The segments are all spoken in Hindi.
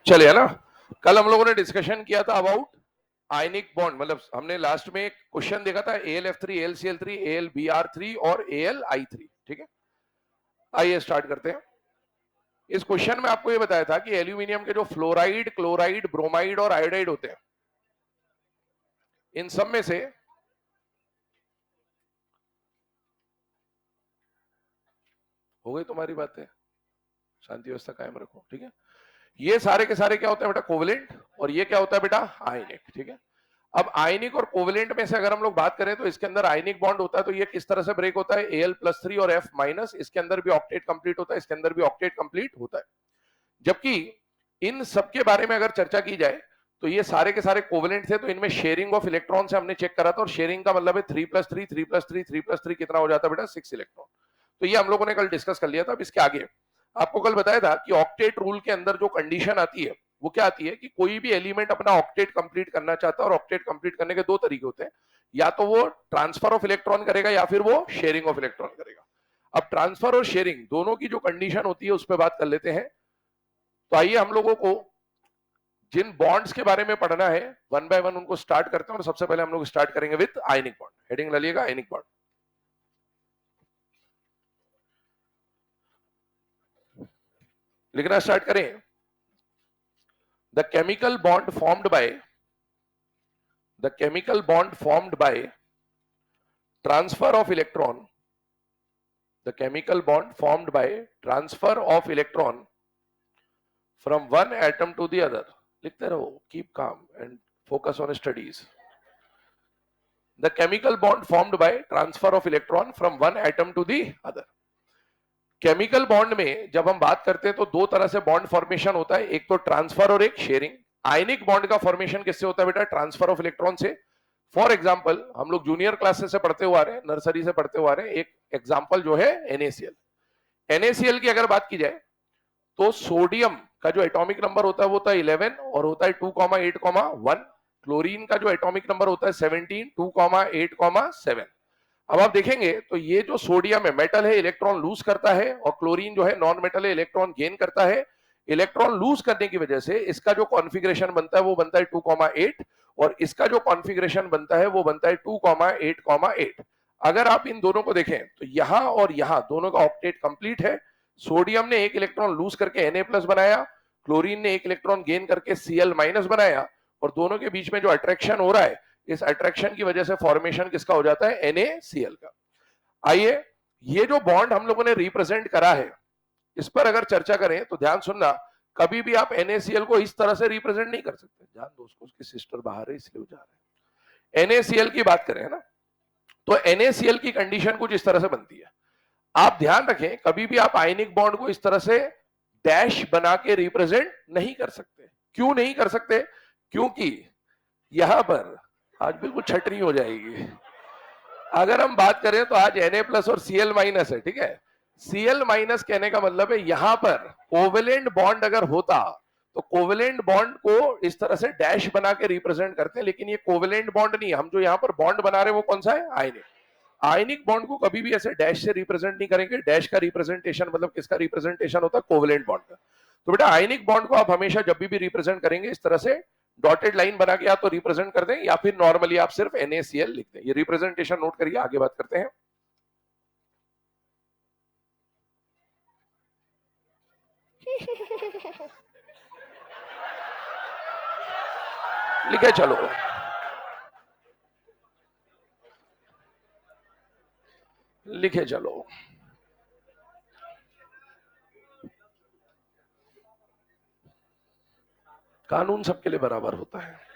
चलिए ना, कल हम लोगों ने डिस्कशन किया था अबाउट आयनिक बॉन्ड, मतलब हमने लास्ट में एक क्वेश्चन देखा था AlF3 AlCl3 AlBr3 और AlI3। ठीक है, आइए स्टार्ट करते हैं। इस क्वेश्चन में आपको ये बताया था कि एल्यूमिनियम के जो फ्लोराइड, क्लोराइड, ब्रोमाइड और आयोडाइड होते हैं, इन सब में से हो गई तुम्हारी बातें, शांति व्यवस्था कायम रखो। ठीक है, ये सारे के सारे क्या होते हैं बेटा, कोवेलेंट, और ये क्या होता है बेटा, आयनिक। ठीक है, अब आयनिक और कोवेलेंट में से अगर हम लोग बात करें तो इसके अंदर आयनिक बॉन्ड होता है, तो ये किस तरह से ब्रेक होता है, Al+3 और F माइनस, इसके अंदर भी ऑक्टेट कंप्लीट होता है, इसके अंदर भी ऑक्टेट कंप्लीट होता है। जबकि इन सब के बारे में अगर चर्चा की जाए तो ये सारे के सारे कोवेलेंट थे, तो इनमें शेयरिंग ऑफ इलेक्ट्रॉन से हमने चेक करा था, और शेयरिंग का मतलब है 3+3 3+3 3+3 कितना हो जाता है बेटा, 6 इलेक्ट्रॉन। तो ये हम लोगों ने कल डिस्कस कर लिया था। अब इसके आगे आपको कल बताया था कि ऑक्टेट रूल के अंदर जो कंडीशन आती है वो क्या आती है कि कोई भी एलिमेंट अपना ऑक्टेट कंप्लीट करना चाहता है, और ऑक्टेट कंप्लीट करने के दो तरीके होते हैं, या तो वो ट्रांसफर ऑफ इलेक्ट्रॉन करेगा या फिर वो शेयरिंग ऑफ इलेक्ट्रॉन करेगा। अब ट्रांसफर और शेयरिंग दोनों की जो कंडीशन होती है उस पर बात कर लेते हैं। तो आइए हम लोगों को जिन बॉन्ड्स के बारे में पढ़ना है वन बाय वन उनको स्टार्ट करते हैं, और सबसे पहले हम लोग स्टार्ट करेंगे विद आयनिक बॉन्ड। हेडिंग डालिएगा आयनिक बॉन्ड। लिखना स्टार्ट करें। The chemical bond formed by transfer of electron, the chemical bond formed by transfer of electron from one atom to the other. लिखते रहो, keep calm and focus on studies. The chemical bond formed by transfer of electron from one atom to the other. Chemical bond में जब हम बात करते हैं तो दो तरह से बॉन्ड फॉर्मेशन होता है, एक तो ट्रांसफर और एक शेयरिंग। आयनिक बॉन्ड का फॉर्मेशन किससे होता है बेटा, ट्रांसफर ऑफ इलेक्ट्रॉन से। फॉर एग्जांपल हम लोग जूनियर क्लासेस से पढ़ते हुए आ रहे हैं, नर्सरी से पढ़ते हुए आ रहे हैं, एक एग्जांपल जो है NaCl। NaCl की अगर बात की जाए तो सोडियम का जो एटॉमिक नंबर होता है वो होता है 11 और होता है 2,8,1। क्लोरीन का जो एटॉमिक नंबर होता है 17 2,8,7। अब आप देखेंगे तो ये जो सोडियम है मेटल है, इलेक्ट्रॉन लूज करता है, और क्लोरीन जो है नॉन मेटल है, इलेक्ट्रॉन गेन करता है। इलेक्ट्रॉन लूज करने की वजह से इसका जो कॉन्फ़िगरेशन बनता है वो बनता है 2,8, और इसका जो कॉन्फ़िगरेशन बनता है वो बनता है 2,8,8। अगर आप इन दोनों को देखें तो यहां और यहां दोनों का ऑक्टेट कंप्लीट है। सोडियम ने एक इलेक्ट्रॉन लूज करके Na+ बनाया, क्लोरीन ने एक इलेक्ट्रॉन गेन करके Cl- बनाया, और दोनों के बीच में जो अट्रैक्शन हो रहा है, इस अट्रैक्शन की वजह से फॉर्मेशन किसका हो जाता है, NaCl का। आइए, ये जो बॉन्ड हम लोगों ने रिप्रेजेंट करा है इस पर अगर चर्चा करें तो ध्यान सुनना, कभी भी आप NaCl को इस तरह से रिप्रेजेंट नहीं कर सकते। ध्यान दो, उसकी सिस्टर बाहर है इसलिए जा रहे हैं। NaCl की बात करें ना, तो NaCl की कंडीशन कुछ इस तरह से बनती है। आप ध्यान रखें, कभी भी आप आयनिक बॉन्ड को इस तरह से डैश बना के रिप्रेजेंट नहीं कर सकते। क्यों नहीं कर सकते, क्योंकि यहां पर आज बिल्कुल छटनी हो जाएगी। अगर हम बात करें तो आज Na+ और Cl- है, ठीक है। Cl- कहने का मतलब है यहां पर कोवेलेंट बॉन्ड अगर होता तो कोवेलेंट बॉन्ड को इस तरह से डैश बना के रिप्रेजेंट करते हैं, लेकिन ये कोवेलेंट बॉन्ड नहीं है। हम जो यहां पर बॉन्ड बना रहे हैं वो कौन सा है, आयनिक। आयनिक बॉन्ड को कभी भी ऐसे डैश से रिप्रेजेंट नहीं करेंगे। डैश का रिप्रेजेंटेशन मतलब किसका रिप्रेजेंटेशन होता है, कोवेलेंट बॉन्ड का। तो बेटा आयनिक बॉन्ड को आप हमेशा जब भी रिप्रेजेंट करेंगे इस तरह से डॉटेड लाइन बना के या तो रिप्रेजेंट कर दें, या फिर नॉर्मली आप सिर्फ NaCl लिख दें। ये रिप्रेजेंटेशन नोट करिए, आगे बात करते हैं। लिखे चलो, लिखे चलो। कानून सबके लिए बराबर होता है।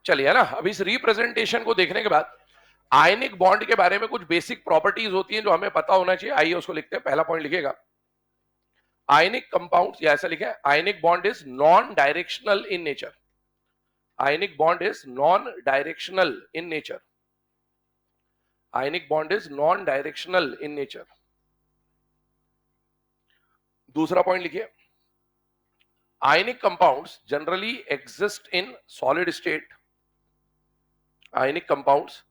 चलिए ना, अब इस रिप्रेजेंटेशन को देखने के बाद आयनिक बॉन्ड के बारे में कुछ बेसिक प्रॉपर्टीज होती हैं जो हमें पता होना चाहिए। आइए उसको लिखते हैं। पहला पॉइंट लिखिएगा, आयनिक कंपाउंड्स, या ऐसा लिखे, ionic bond is non directional in nature. Ionic bond is non directional in nature. Ionic bond is non directional in nature. दूसरा पॉइंट लिखिए, Ionic compounds generally exist in solid state. Ionic compounds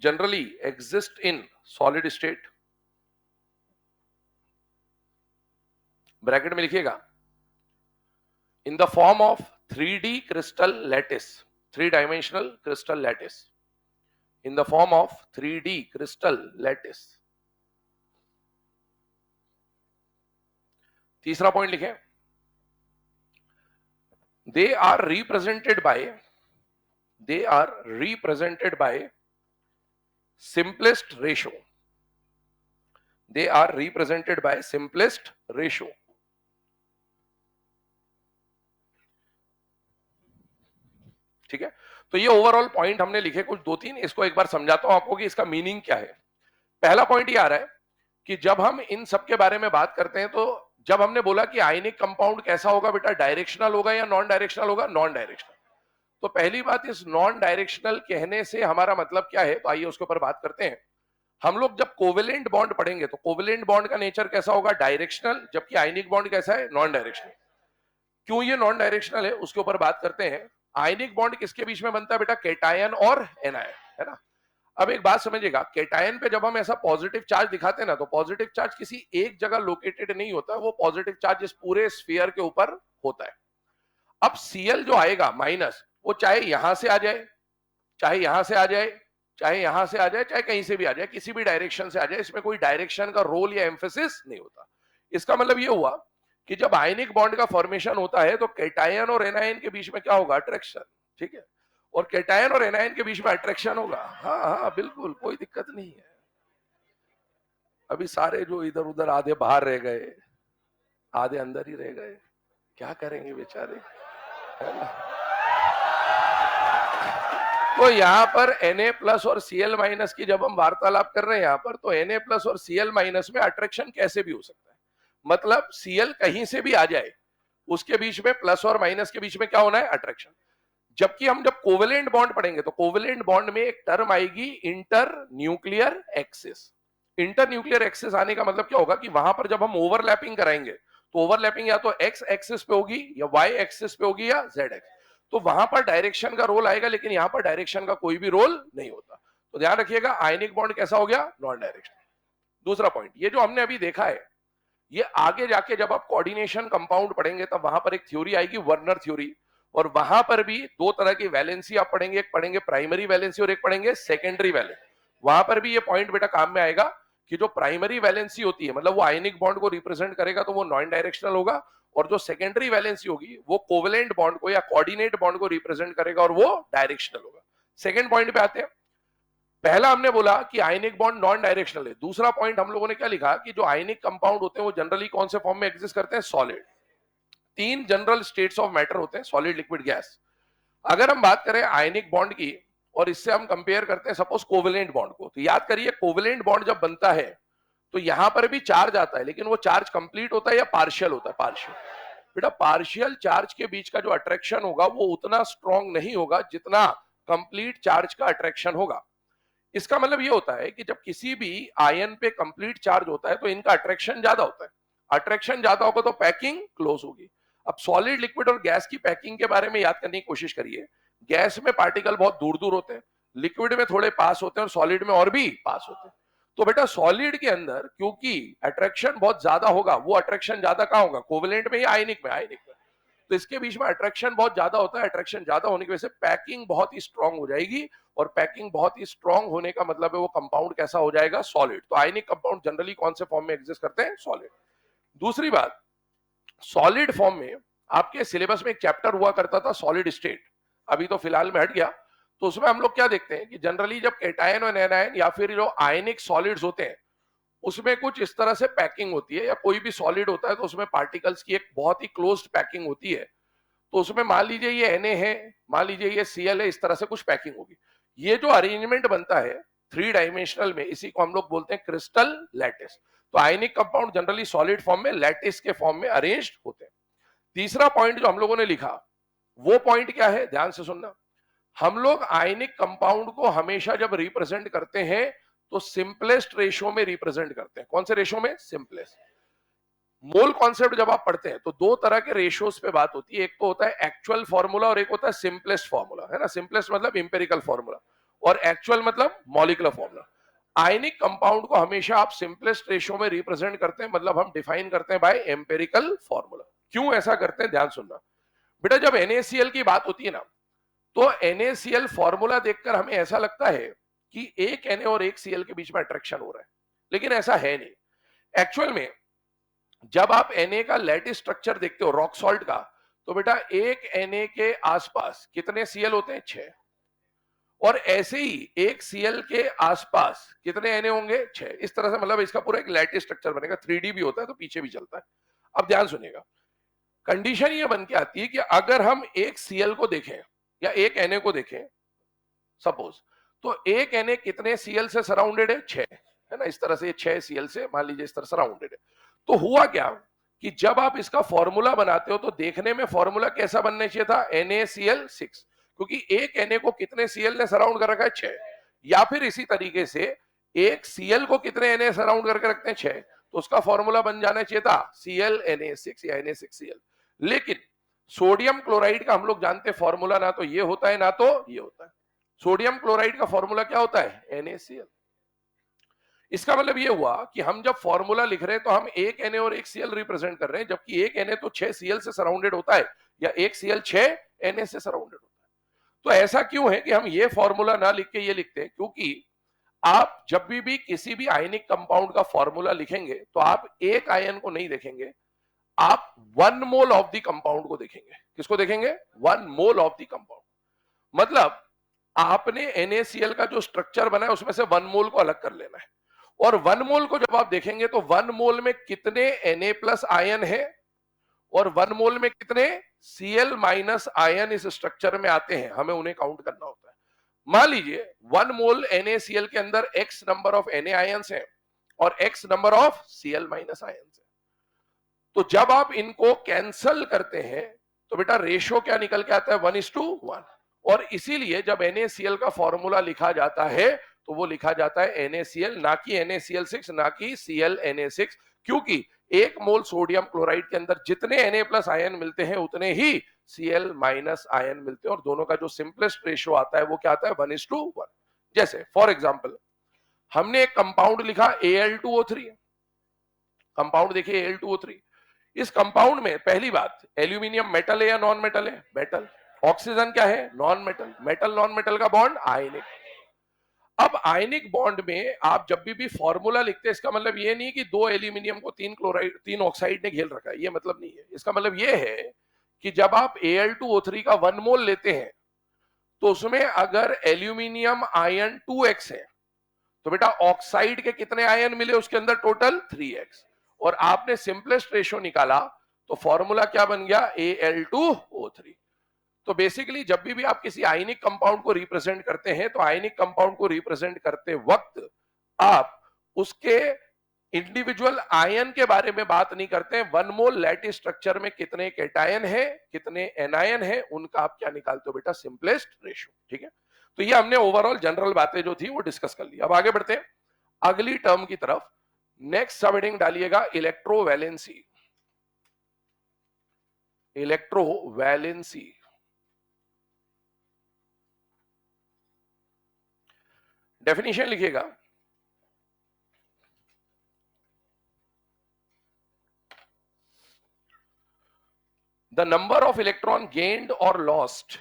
generally exist in solid state. Bracket में लिखिएगा, in the form of 3D crystal lattice, 3-dimensional crystal lattice, in the form of 3D crystal lattice. तीसरा पॉइंट लिखें, they are represented by simplest ratio. They are represented by simplest ratio. ठीक है, तो ये ओवरऑल पॉइंट हमने लिखे कुछ 2-3, इसको एक बार समझाता हूं आपको कि इसका मीनिंग क्या है। पहला पॉइंट ये आ रहा है कि जब हम इन सब के बारे में बात करते हैं, तो जब हमने बोला कि आयनिक कंपाउंड कैसा होगा बेटा, डायरेक्शनल होगा या नॉन डायरेक्शनल होगा, नॉन डायरेक्शनल। तो पहली बात, इस नॉन डायरेक्शनल कहने से हमारा मतलब क्या है, तो आइए उसके ऊपर बात करते हैं। हम लोग जब कोवेलेंट बॉन्ड पढ़ेंगे तो कोवेलेंट बॉन्ड का नेचर कैसा होगा, डायरेक्शनल, जबकि आयनिक बॉन्ड कैसा है, नॉन डायरेक्शनल। क्यों ये नॉन डायरेक्शनल है उसके ऊपर बात करते हैं। आयनिक बॉन्ड किसके बीच में बनता है बेटा, कैटायन और एनायन, है ना। अब एक बात समझिएगा, कैटायन पे जब हम ऐसा पॉजिटिव चार्ज दिखाते हैं ना, तो पॉजिटिव चार्ज किसी एक जगह लोकेटेड नहीं होता, वो पॉजिटिव चार्ज इस पूरे स्फीयर के ऊपर होता है। अब Cl जो आएगा माइनस, वो चाहे यहां से आ जाए, चाहे यहां से आ जाए, चाहे यहां से आ जाए, चाहे कहीं से भी आ जाए, किसी भी डायरेक्शन से आ जाए, इसमें कोई डायरेक्शन का रोल या एम्फेसिस नहीं होता। इसका मतलब ये हुआ कि जब आयनिक बॉन्ड का फॉर्मेशन होता है तो कैटायन और एनायन के बीच में क्या होगा, अट्रैक्शन। ठीक है, और कैटायन और एनायन के बीच में अट्रैक्शन होगा। हाँ हाँ बिल्कुल, कोई दिक्कत नहीं है। अभी सारे जो इधर उधर आधे बाहर रह गए, आधे अंदर ही रह गए, क्या करेंगे बेचारे, है ना। तो यहाँ पर Na प्लस और Cl माइनस की जब हम वार्तालाप कर रहे हैं यहाँ पर, तो Na प्लस और Cl माइनस में अट्रैक्शन कैसे भी हो सकता है। मतलब Cl कहीं से भी आ जाए, उसके बीच में प्लस और माइनस के बीच में क्या होना है, अट्रैक्शन। जबकि हम जब कोवेलेंट बॉन्ड पढ़ेंगे तो कोवेलेंट बॉन्ड में एक टर्म आएगी inter nuclear axis. Inter nuclear axis आने का मतलब क्या होगा कि वहां पर जब हम ओवरलैपिंग कराएंगे, तो ओवरलैपिंग या तो एक्स एक्सिस पे होगी या वाई एक्सिस पे होगी या जेड एक्सिस, तो वहां पर डायरेक्शन का रोल आएगा, लेकिन यहां पर डायरेक्शन का कोई भी रोल नहीं होता। तो ध्यान रखिएगा, आयनिक बॉन्ड कैसा हो गया, नॉन डायरेक्शनल। दूसरा पॉइंट, ये जो हमने अभी देखा है, ये आगे जाके जब आप कोऑर्डिनेशन कंपाउंड पढ़ेंगे तब वहां पर एक थ्योरी आएगी, वर्नर थ्योरी, और वहां पर भी दो तरह की वैलेंसी आप पढ़ेंगे, एक पढ़ेंगे प्राइमरी वैलेंसी और एक पढ़ेंगे सेकेंडरी वैलेंसी। वहां पर भी ये पॉइंट बेटा काम में आएगा कि जो प्राइमरी वैलेंसी होती है, मतलब वो आयनिक बॉन्ड को रिप्रेजेंट करेगा, तो वो नॉन डायरेक्शनल होगा, और जो सेकेंडरी वैलेंसी होगी वो कोवेलेंट बॉन्ड को या कोऑर्डिनेट बॉन्ड को रिप्रेजेंट करेगा, और वो डायरेक्शनल होगा। सेकेंड पॉइंट पे आते हैं। पहला हमने बोला कि आयनिक बॉन्ड नॉन डायरेक्शनल है। दूसरा पॉइंट हम लोगों ने क्या लिखा कि जो आयनिक कंपाउंड होते हैं वो जनरली कौन से फॉर्म में एग्जिस्ट करते हैं, solid. 3 general states of matter होते हैं, सॉलिड, लिक्विड, गैस। अगर हम बात करें आयनिक बॉन्ड की और इससे हम कंपेयर करते हैं सपोज कोवेलेंट बॉन्ड को, तो याद करिए कोवेलेंट बॉन्ड जब बनता है तो यहां पर भी चार्ज आता है, लेकिन वो चार्ज कंप्लीट होता है या पार्शियल होता है, पार्शियल। बेटा पार्शियल चार्ज के बीच का जो अट्रैक्शन होगा वो उतना स्ट्रॉन्ग नहीं होगा जितना कंप्लीट चार्ज का अट्रैक्शन होगा। इसका मतलब ये होता है कि जब किसी भी आयन पे कंप्लीट चार्ज होता है तो इनका अट्रैक्शन ज्यादा होता है। अट्रैक्शन ज्यादा होगा तो पैकिंग क्लोज होगी। अब सॉलिड, लिक्विड और गैस की पैकिंग के बारे में याद करने की कोशिश करिए। गैस में पार्टिकल बहुत दूर दूर होते हैं, लिक्विड में थोड़े पास होते हैं और सॉलिड में और भी पास होते हैं। तो बेटा सॉलिड के अंदर क्योंकि अट्रैक्शन बहुत ज्यादा होगा, वो अट्रैक्शन ज्यादा कहां होगा, कोवेलेंट में या आयनिक में, आयनिक में। तो इसके बीच में अट्रैक्शन बहुत ज्यादा होता है। अट्रैक्शन ज्यादा होने की वजह से पैकिंग बहुत ही स्ट्रांग हो जाएगी, और पैकिंग बहुत ही स्ट्रांग होने का मतलब है वो कंपाउंड कैसा हो जाएगा, सॉलिड। तो आयनिक कंपाउंड जनरली कौन से फॉर्म में एग्जिस्ट करते हैं, सॉलिड। दूसरी बात, सॉलिड फॉर्म में आपके सिलेबस में एक चैप्टर हुआ करता था सॉलिड स्टेट, अभी तो फिलहाल में हट गया। तो उसमें हम लोग क्या देखते हैं कि जनरली जब कैटायन और एनायन या फिर जो आयनिक सॉलिड्स होते हैं उसमें कुछ इस तरह से पैकिंग होती है, या कोई भी सॉलिड होता है तो उसमें पार्टिकल्स की एक बहुत ही क्लोज्ड पैकिंग होती है। तो उसमें मान लीजिए ये Na है, मान लीजिए ये Cl है, इस तरह से कुछ पैकिंग होगी। ये जो अरेंजमेंट बनता है 3 डायमेंशनल में, इसी को हम लोग बोलते हैं क्रिस्टल लैटिस। तो ionic compound generally solid form में लैटिस के फॉर्म में अरेंज्ड होते हैं। तीसरा पॉइंट जो हम लोगों ने लिखा, वो पॉइंट क्या है, ध्यान से सुनना। हम लोग आयनिक कंपाउंड को हमेशा जब रिप्रेजेंट करते हैं तो सिंपलेस्ट रेशियो में रिप्रेजेंट करते हैं। कौन से रेशियो में, सिंपलेस्ट। मोल कॉन्सेप्ट जब आप पढ़ते हैं तो दो तरह के रेशियोज पे बात होती है, एक तो होता है एक्चुअल फॉर्मूला और एक होता है सिंपलेस्ट फॉर्मूला, है ना। सिंपलेस्ट मतलब इंपेरिकल फॉर्मूला और एक्चुअल मतलब मॉलिक्यूलर फॉर्मूला। आयनिक कंपाउंड को हमेशा आप सिंपलेस्ट रेशियो में रिप्रेजेंट करते हैं, मतलब हम डिफाइन करते हैं बाय एम्पेरिकल फॉर्मूला। क्यों ऐसा करते हैं, ध्यान सुनना बेटा। जब NaCl की बात होती है ना, तो NaCl फॉर्मूला देखकर हमें ऐसा लगता है कि एक Na और एक Cl के बीच में अट्रैक्शन हो रहा है, लेकिन ऐसा है नहीं। एक्चुअल में जब आप Na का लैटिस स्ट्रक्चर देखते हो रॉक सॉल्ट का, तो बेटा एक Na के आसपास कितने Cl होते हैं, 6। और ऐसे ही एक Cl के आसपास कितने Na होंगे, 6। इस तरह से मतलब इसका पूरा एक लैटिस स्ट्रक्चर बनेगा। 3D भी होता है तो पीछे भी चलता है। अब ध्यान सुनिएगा, कंडीशन ये बन के आती है कि अगर हम एक Cl को देखें या एक Na को देखें सपोज, तो एक Na कितने Cl से सराउंडेड है, 6, है ना। इस तरह से ये 6 Cl से मान लीजिए इस तरह सराउंडेड है। तो हुआ क्या कि जब आप इसका फॉर्मूला बनाते हो तो देखने में फॉर्मूला कैसा बनना चाहिए था, NaCl6, क्योंकि एक Na को कितने Cl ने सराउंड कर रखा है, 6। या फिर इसी तरीके से एक Cl को कितने Na सराउंड करके रखते हैं, 6, तो उसका फॉर्मूला बन जाना चाहिए था ClNa6 या Na6Cl। लेकिन सोडियम क्लोराइड का हम लोग जानते हैं फॉर्मूला ना तो ये होता है ना तो ये होता है। सोडियम क्लोराइड का फॉर्मूला क्या होता है, NaCl। इसका मतलब ये हुआ कि हम जब फॉर्मूला लिख रहे हैं तो हम एक Na और एक Cl रिप्रेजेंट कर रहे हैं, जबकि एक Na तो 6 Cl से सराउंडेड होता है या एक Cl 6 Na से सराउंडेड होता है। तो ऐसा क्यों है कि हम ये फॉर्मूला ना लिख के ये लिखते हैं, क्योंकि आप जब भी किसी भी आयनिक कंपाउंड का फॉर्मूला लिखेंगे तो आप एक आयन को नहीं देखेंगे, आप 1 मोल ऑफ द कंपाउंड को देखेंगे। किसको देखेंगे, 1 मोल ऑफ द कंपाउंड। मतलब आपने NaCl का जो स्ट्रक्चर बना है उसमें से 1 मोल को अलग कर लेना है, और 1 मोल को जब आप देखेंगे तो 1 मोल में कितने Na प्लस आयन है और 1 मोल में कितने Cl माइनस आयन इस स्ट्रक्चर में आते हैं, हमें उन्हें काउंट करना होता है। मान लीजिए 1 मोल NaCl के अंदर x number of Na ions हैं और x number of Cl minus ions है। तो जब आप इनको कैंसल करते हैं तो बेटा रेशियो क्या निकल के आता है, 1:1। और इसीलिए जब NaCl का फॉर्मूला लिखा जाता है तो वो लिखा जाता है NaCl, ना कि NaCl6, ना कि ClNa6, क्योंकि एक मोल सोडियम क्लोराइड के अंदर जितने Na प्लस आयन मिलते हैं उतने ही Cl माइनस आयन मिलते हैं, और दोनों का जो सिंपलेस्ट रेशियो आता है वो क्या आता है, 1:1। जैसे फॉर एग्जाम्पल हमने एक कंपाउंड लिखा Al2O3, कंपाउंड देखिए Al2O3। इस कंपाउंड में पहली बात, एल्यूमिनियम मेटल है या नॉन मेटल है, मेटल। ऑक्सीजन क्या है, non metal. Metal non metal का बॉन्ड आयनिक। अब आयनिक बॉन्ड में आप जब भी फॉर्मूला लिखते हैं, इसका मतलब ये नहीं कि 2 एल्यूमिनियम को 3 क्लोराइड 3 ऑक्साइड ने घेर रखा है, ये मतलब नहीं है। इसका मतलब ये है कि जब आप Al2O3 का 1 मोल लेते हैं तो उसमें अगर एल्यूमिनियम आयन 2x है तो बेटा ऑक्साइड के कितने आयन मिले उसके अंदर, टोटल 3x। और आपने सिंपलेस्ट रेशियो निकाला तो फॉर्मूला क्या बन गया, Al2O3। तो बेसिकली जब भी आप किसी आयनिक कंपाउंड को रिप्रेजेंट करते हैं तो आयनिक कंपाउंड को रिप्रेजेंट करते वक्त आप उसके इंडिविजुअल आयन के बारे में बात नहीं करते हैं। 1 मोल लैटिस स्ट्रक्चर में कितने कैटायन है, कितने एनायन है, उनका आप क्या निकालते हो बेटा, सिंपलेस्ट रेशियो। ठीक है, तो ये हमने ओवरऑल जनरल बातें जो थी वो डिस्कस कर ली। अब आगे बढ़ते हैं अगली टर्म की तरफ। नेक्स्ट सब हेडिंग डालिएगा इलेक्ट्रोवैलेंसी। इलेक्ट्रोवैलेंसी डेफिनेशन लिखिएगा, the number of electron gained or lost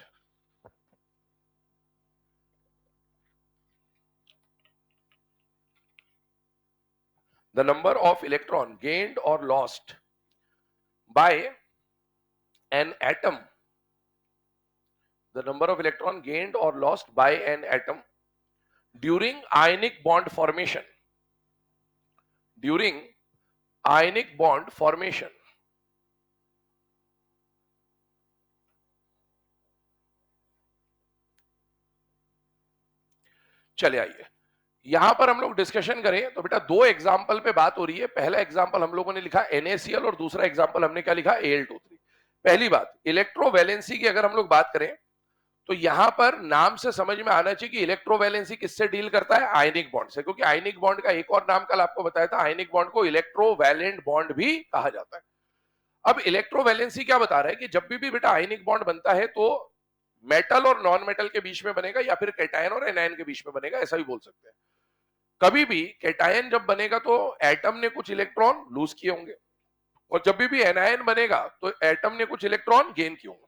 the number of electron gained or lost by an atom, the number of electron gained or lost by an atom during ionic bond formation, during ionic bond formation. चले आइए यहां पर हम लोग डिस्कशन करें तो बेटा दो एग्जांपल पे बात हो रही है। पहला एग्जांपल हम लोगों ने लिखा NaCl और दूसरा एग्जांपल हमने क्या लिखा, Al2O3। पहली बात इलेक्ट्रोवैलेंसी की अगर हम लोग बात करें तो यहां पर नाम से समझ में आना चाहिए कि इलेक्ट्रोवैलेंसी किससे डील करता है, आयनिक बॉन्ड से, क्योंकि आयनिक बॉन्ड का एक और नाम कल आपको बताया था, आयनिक बॉन्ड को इलेक्ट्रोवैलेंट बॉन्ड भी कहा जाता है। अब इलेक्ट्रोवैलेंसी क्या बता रहा है कि जब भी बेटा आयनिक बॉन्ड बनता है तो मेटल और नॉन मेटल के बीच में बनेगा या फिर कैटायन और एनायन के बीच में बनेगा, ऐसा भी बोल सकते हैं। कभी भी कैटायन जब बनेगा तो एटम ने कुछ इलेक्ट्रॉन लूज किए होंगे, और जब भी एनायन बनेगा तो एटम ने कुछ इलेक्ट्रॉन गेन किए होंगे।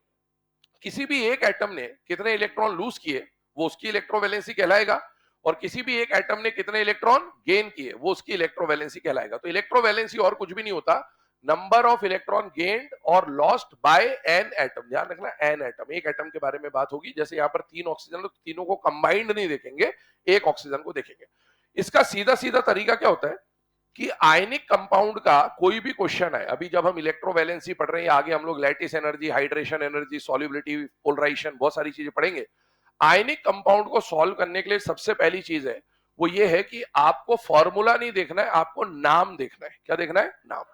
किसी भी एक एटम ने कितने इलेक्ट्रॉन लूज किए वो उसकी इलेक्ट्रोवैलेंसी कहलाएगा, और किसी भी एक एटम ने कितने इलेक्ट्रॉन गेन किए वो उसकी इलेक्ट्रोवैलेंसी कहलाएगा। तो इलेक्ट्रोवैलेंसी और कुछ भी नहीं होता, नंबर ऑफ इलेक्ट्रॉन गेन्ड और लॉस्ट बाय एन एटम। ध्यान रखना, एन एटम, एक एटम के बारे में बात होगी। जैसे यहाँ पर 3 ऑक्सीजन, तो तीनों को कंबाइंड नहीं देखेंगे, एक ऑक्सीजन को देखेंगे। इसका सीधा सीधा तरीका क्या होता है कि आयनिक कंपाउंड का कोई भी क्वेश्चन है, अभी जब हम इलेक्ट्रोवैलेंसी पढ़ रहे हैं, आगे हम लोग lattice energy, hydration energy, solubility, polarisation, बहुत सारी चीजें पढ़ेंगे। आयनिक कंपाउंड को सॉल्व करने के लिए सबसे पहली चीज है वो ये है कि आपको फॉर्मूला नहीं देखना है, आपको नाम देखना है। क्या देखना है? नाम।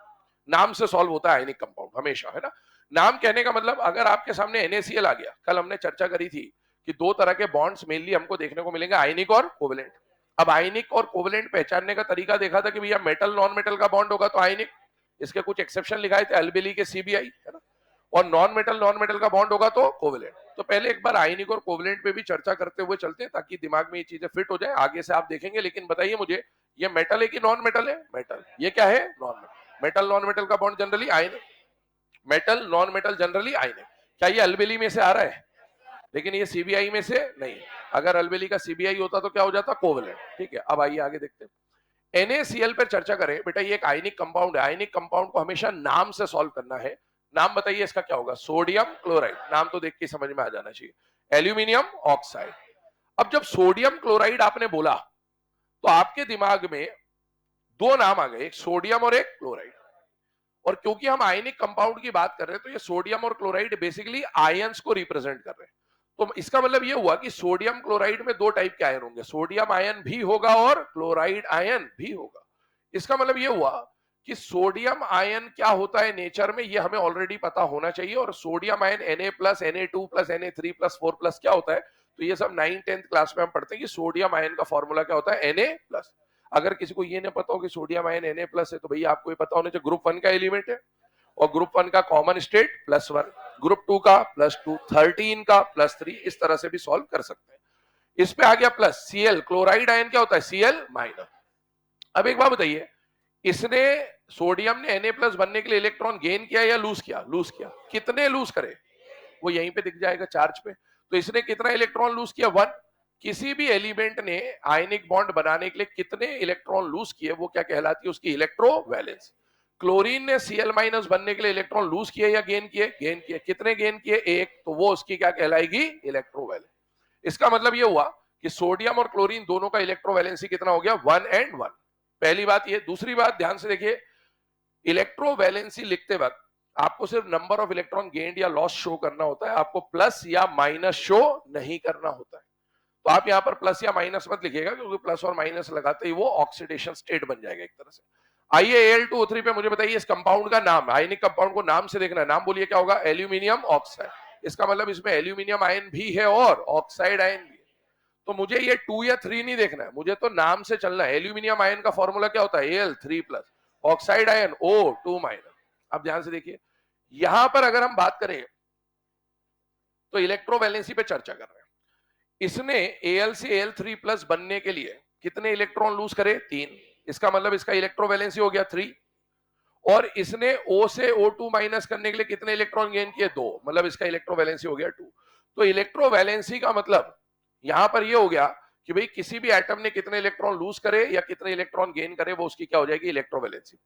नाम से सॉल्व होता है आयनिक कंपाउंड हमेशा, है ना। नाम कहने का मतलब, अगर आपके सामने NaCl आ गया, कल हमने चर्चा करी थी कि दो तरह के बॉन्ड्स मेनली हमको देखने को मिलेंगे, आयनिक और कोवेलेंट। अब आयनिक और कोवेलेंट पहचानने का तरीका देखा था कि भैया मेटल नॉन मेटल का बॉन्ड होगा तो आयनिक, इसके कुछ एक्सेप्शन लिखाए थे, अल्बेली के CBI, है ना। और नॉन मेटल का बॉन्ड होगा तो कोवेलेंट। तो पहले एक बार आयनिक और कोवेलेंट पे भी चर्चा करते हुए चलते हैं ताकि दिमाग में ये चीजें फिट हो जाए, आगे से आप देखेंगे। लेकिन बताइए मुझे, ये मेटल है कि नॉन मेटल है? मेटल। ये क्या है? Non metal. Metal non metal का बॉन्ड जनरली आयनिक, मेटल नॉन मेटल जनरली आयनिक। क्या ये अल्बेली में से आ रहा है? लेकिन ये CBI में से नहीं। अगर अल्बेली का CBI होता तो क्या हो जाता? कोवेलेंट। ठीक है, अब आइए आगे देखते हैं। NaCl पर चर्चा करें। बेटा ये एक आयनिक कंपाउंड है, आयनिक कंपाउंड को हमेशा नाम से सॉल्व करना है। नाम बताइए इसका क्या होगा? Sodium chloride. नाम तो देख के समझ में आ जाना चाहिए, एल्यूमिनियम ऑक्साइड। अब जब सोडियम क्लोराइड आपने बोला तो आपके दिमाग में दो नाम आ गए, एक सोडियम और एक क्लोराइड। और क्योंकि हम आयनिक कंपाउंड की बात कर रहे हैं तो ये सोडियम और क्लोराइड बेसिकली आयंस को रिप्रेजेंट कर रहे हैं। तो इसका मतलब ये हुआ कि सोडियम क्लोराइड में दो टाइप के आयन होंगे, सोडियम आयन भी होगा और क्लोराइड आयन भी होगा। इसका मतलब ये हुआ कि सोडियम आयन क्या होता है नेचर में, ये हमें ऑलरेडी पता होना चाहिए। और sodium ion Na+, Na2+, Na3+, 4+ क्या होता है, तो ये सब 9th-10th क्लास में हम पढ़ते हैं कि सोडियम आयन का फॉर्मूला क्या होता है? Na+। अगर किसी को ये नहीं पता हो कि सोडियम आयन Na+ है तो भैया आपको ये पता होना चाहिए ग्रुप 1 का एलिमेंट है, और ग्रुप 1 का कॉमन स्टेट +1, ग्रुप 2 का +2, 13 का +3, इस तरह से भी सॉल्व कर सकते हैं। इस पे आ गया प्लस Cl, क्लोराइड आयन क्या होता है? Cl-। अब एक बात बताइए, इसने, सोडियम ने Na+ बनने के लिए इलेक्ट्रॉन गेन किया या लूज किया? लूज किया। कितने लूज करे? वो यहीं पे दिख जाएगा चार्ज पे। तो इसने कितना इलेक्ट्रॉन लूज किया? 1। किसी भी एलिमेंट ने आयनिक बॉन्ड बनाने के लिए कितने इलेक्ट्रॉन लूज किए वो क्या कहलाती है? उसकी इलेक्ट्रोवैलेंस। क्लोरीन ने Cl- बनने के लिए इलेक्ट्रॉन लूज किए या गेन किए? गेन किए। कितने गेन किए? 1। तो वो उसकी क्या कहलाएगी? इलेक्ट्रोवैलेंस। इसका मतलब ये हुआ कि सोडियम और क्लोरीन दोनों का इलेक्ट्रोवैलेंसी कितना हो गया? 1 and 1। पहली बात ये। दूसरी बात ध्यान से देखिए, इलेक्ट्रोवैलेंसी लिखते वक्त आपको सिर्फ नंबर ऑफ इलेक्ट्रॉन गेन्ड या लॉस शो करना होता है, आपको प्लस या माइनस शो नहीं करना होता है। तो आप यहां पर प्लस या माइनस मत लिखिएगा, क्योंकि प्लस और माइनस लगाते ही वो ऑक्सीडेशन स्टेट बन जाएगा एक तरह से। आइए Al2O3 पे मुझे बताइए इस कंपाउंड का नाम, आयनिक कंपाउंड को नाम से देखना है। नाम बोलिए क्या होगा? Aluminium oxide. इसका मतलब इसमें एल्यूमिनियम आयन भी है और ऑक्साइड आयन भी है। तो मुझे ये 2 या 3 नहीं देखना है, मुझे तो नाम से चलना है। एल्यूमिनियम आयन का फॉर्मूला क्या होता है? Al3+, oxide ion O2-। अब ध्यान से देखिए, यहां पर अगर हम बात करें तो इलेक्ट्रोवैलेंसी पे चर्चा कर रहे हैं। इसने Al से Al3+ बनने के लिए कितने इलेक्ट्रॉन लूज करे? 3। इसका मतलब इसका इलेक्ट्रोवैलेंसी हो गया 3। और इसने O से O2- करने के लिए कितने इलेक्ट्रॉन गेन किए? 2। मतलब इसका इलेक्ट्रोवैलेंसी हो गया 2। तो इलेक्ट्रोवैलेंसी का मतलब यहां पर यह हो गया कि भाई किसी भी एटम ने कितने इलेक्ट्रॉन लूज करे या कितने इलेक्ट्रॉन गेन करे वो उसकी क्या हो जाएगी? इलेक्ट्रोवैलेंसी।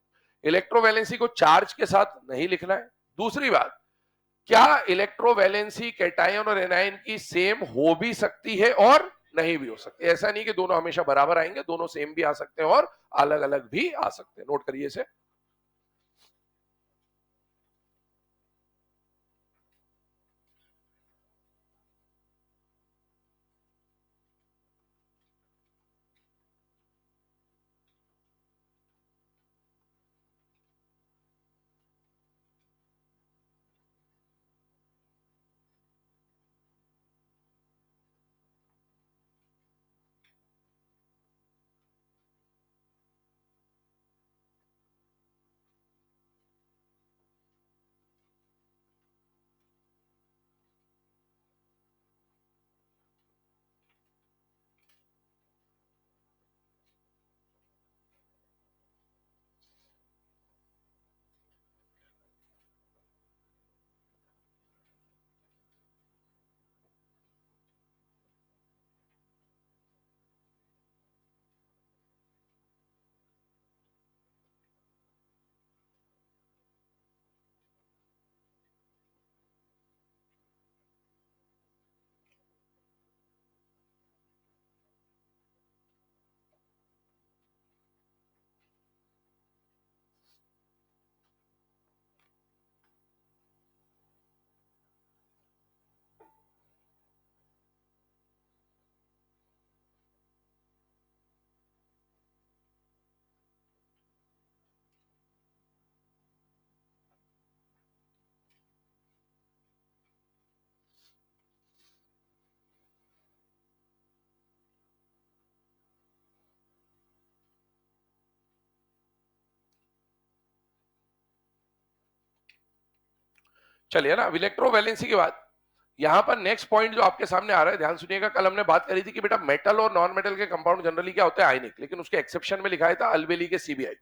इलेक्ट्रोवैलेंसी को चार्ज के साथ नहीं लिखना है। दूसरी बात, क्या इलेक्ट्रोवैलेंसी कैटायन और एनायन की सेम हो भी सकती है और नहीं भी हो सकती? ऐसा नहीं कि दोनों हमेशा बराबर आएंगे, दोनों सेम भी आ सकते हैं और अलग अलग भी आ सकते हैं। नोट करिए इसे। चलिए ना, अब इलेक्ट्रोवैलेंसी के बाद यहां पर नेक्स्ट पॉइंट जो आपके सामने आ रहा है, ध्यान सुनिएगा। कल हमने बात करी थी कि बेटा मेटल और नॉन मेटल के कंपाउंड जनरली क्या होते हैं, आयनिक, लेकिन उसके एक्सेप्शन में लिखा था अल्बेली के सीबीआई।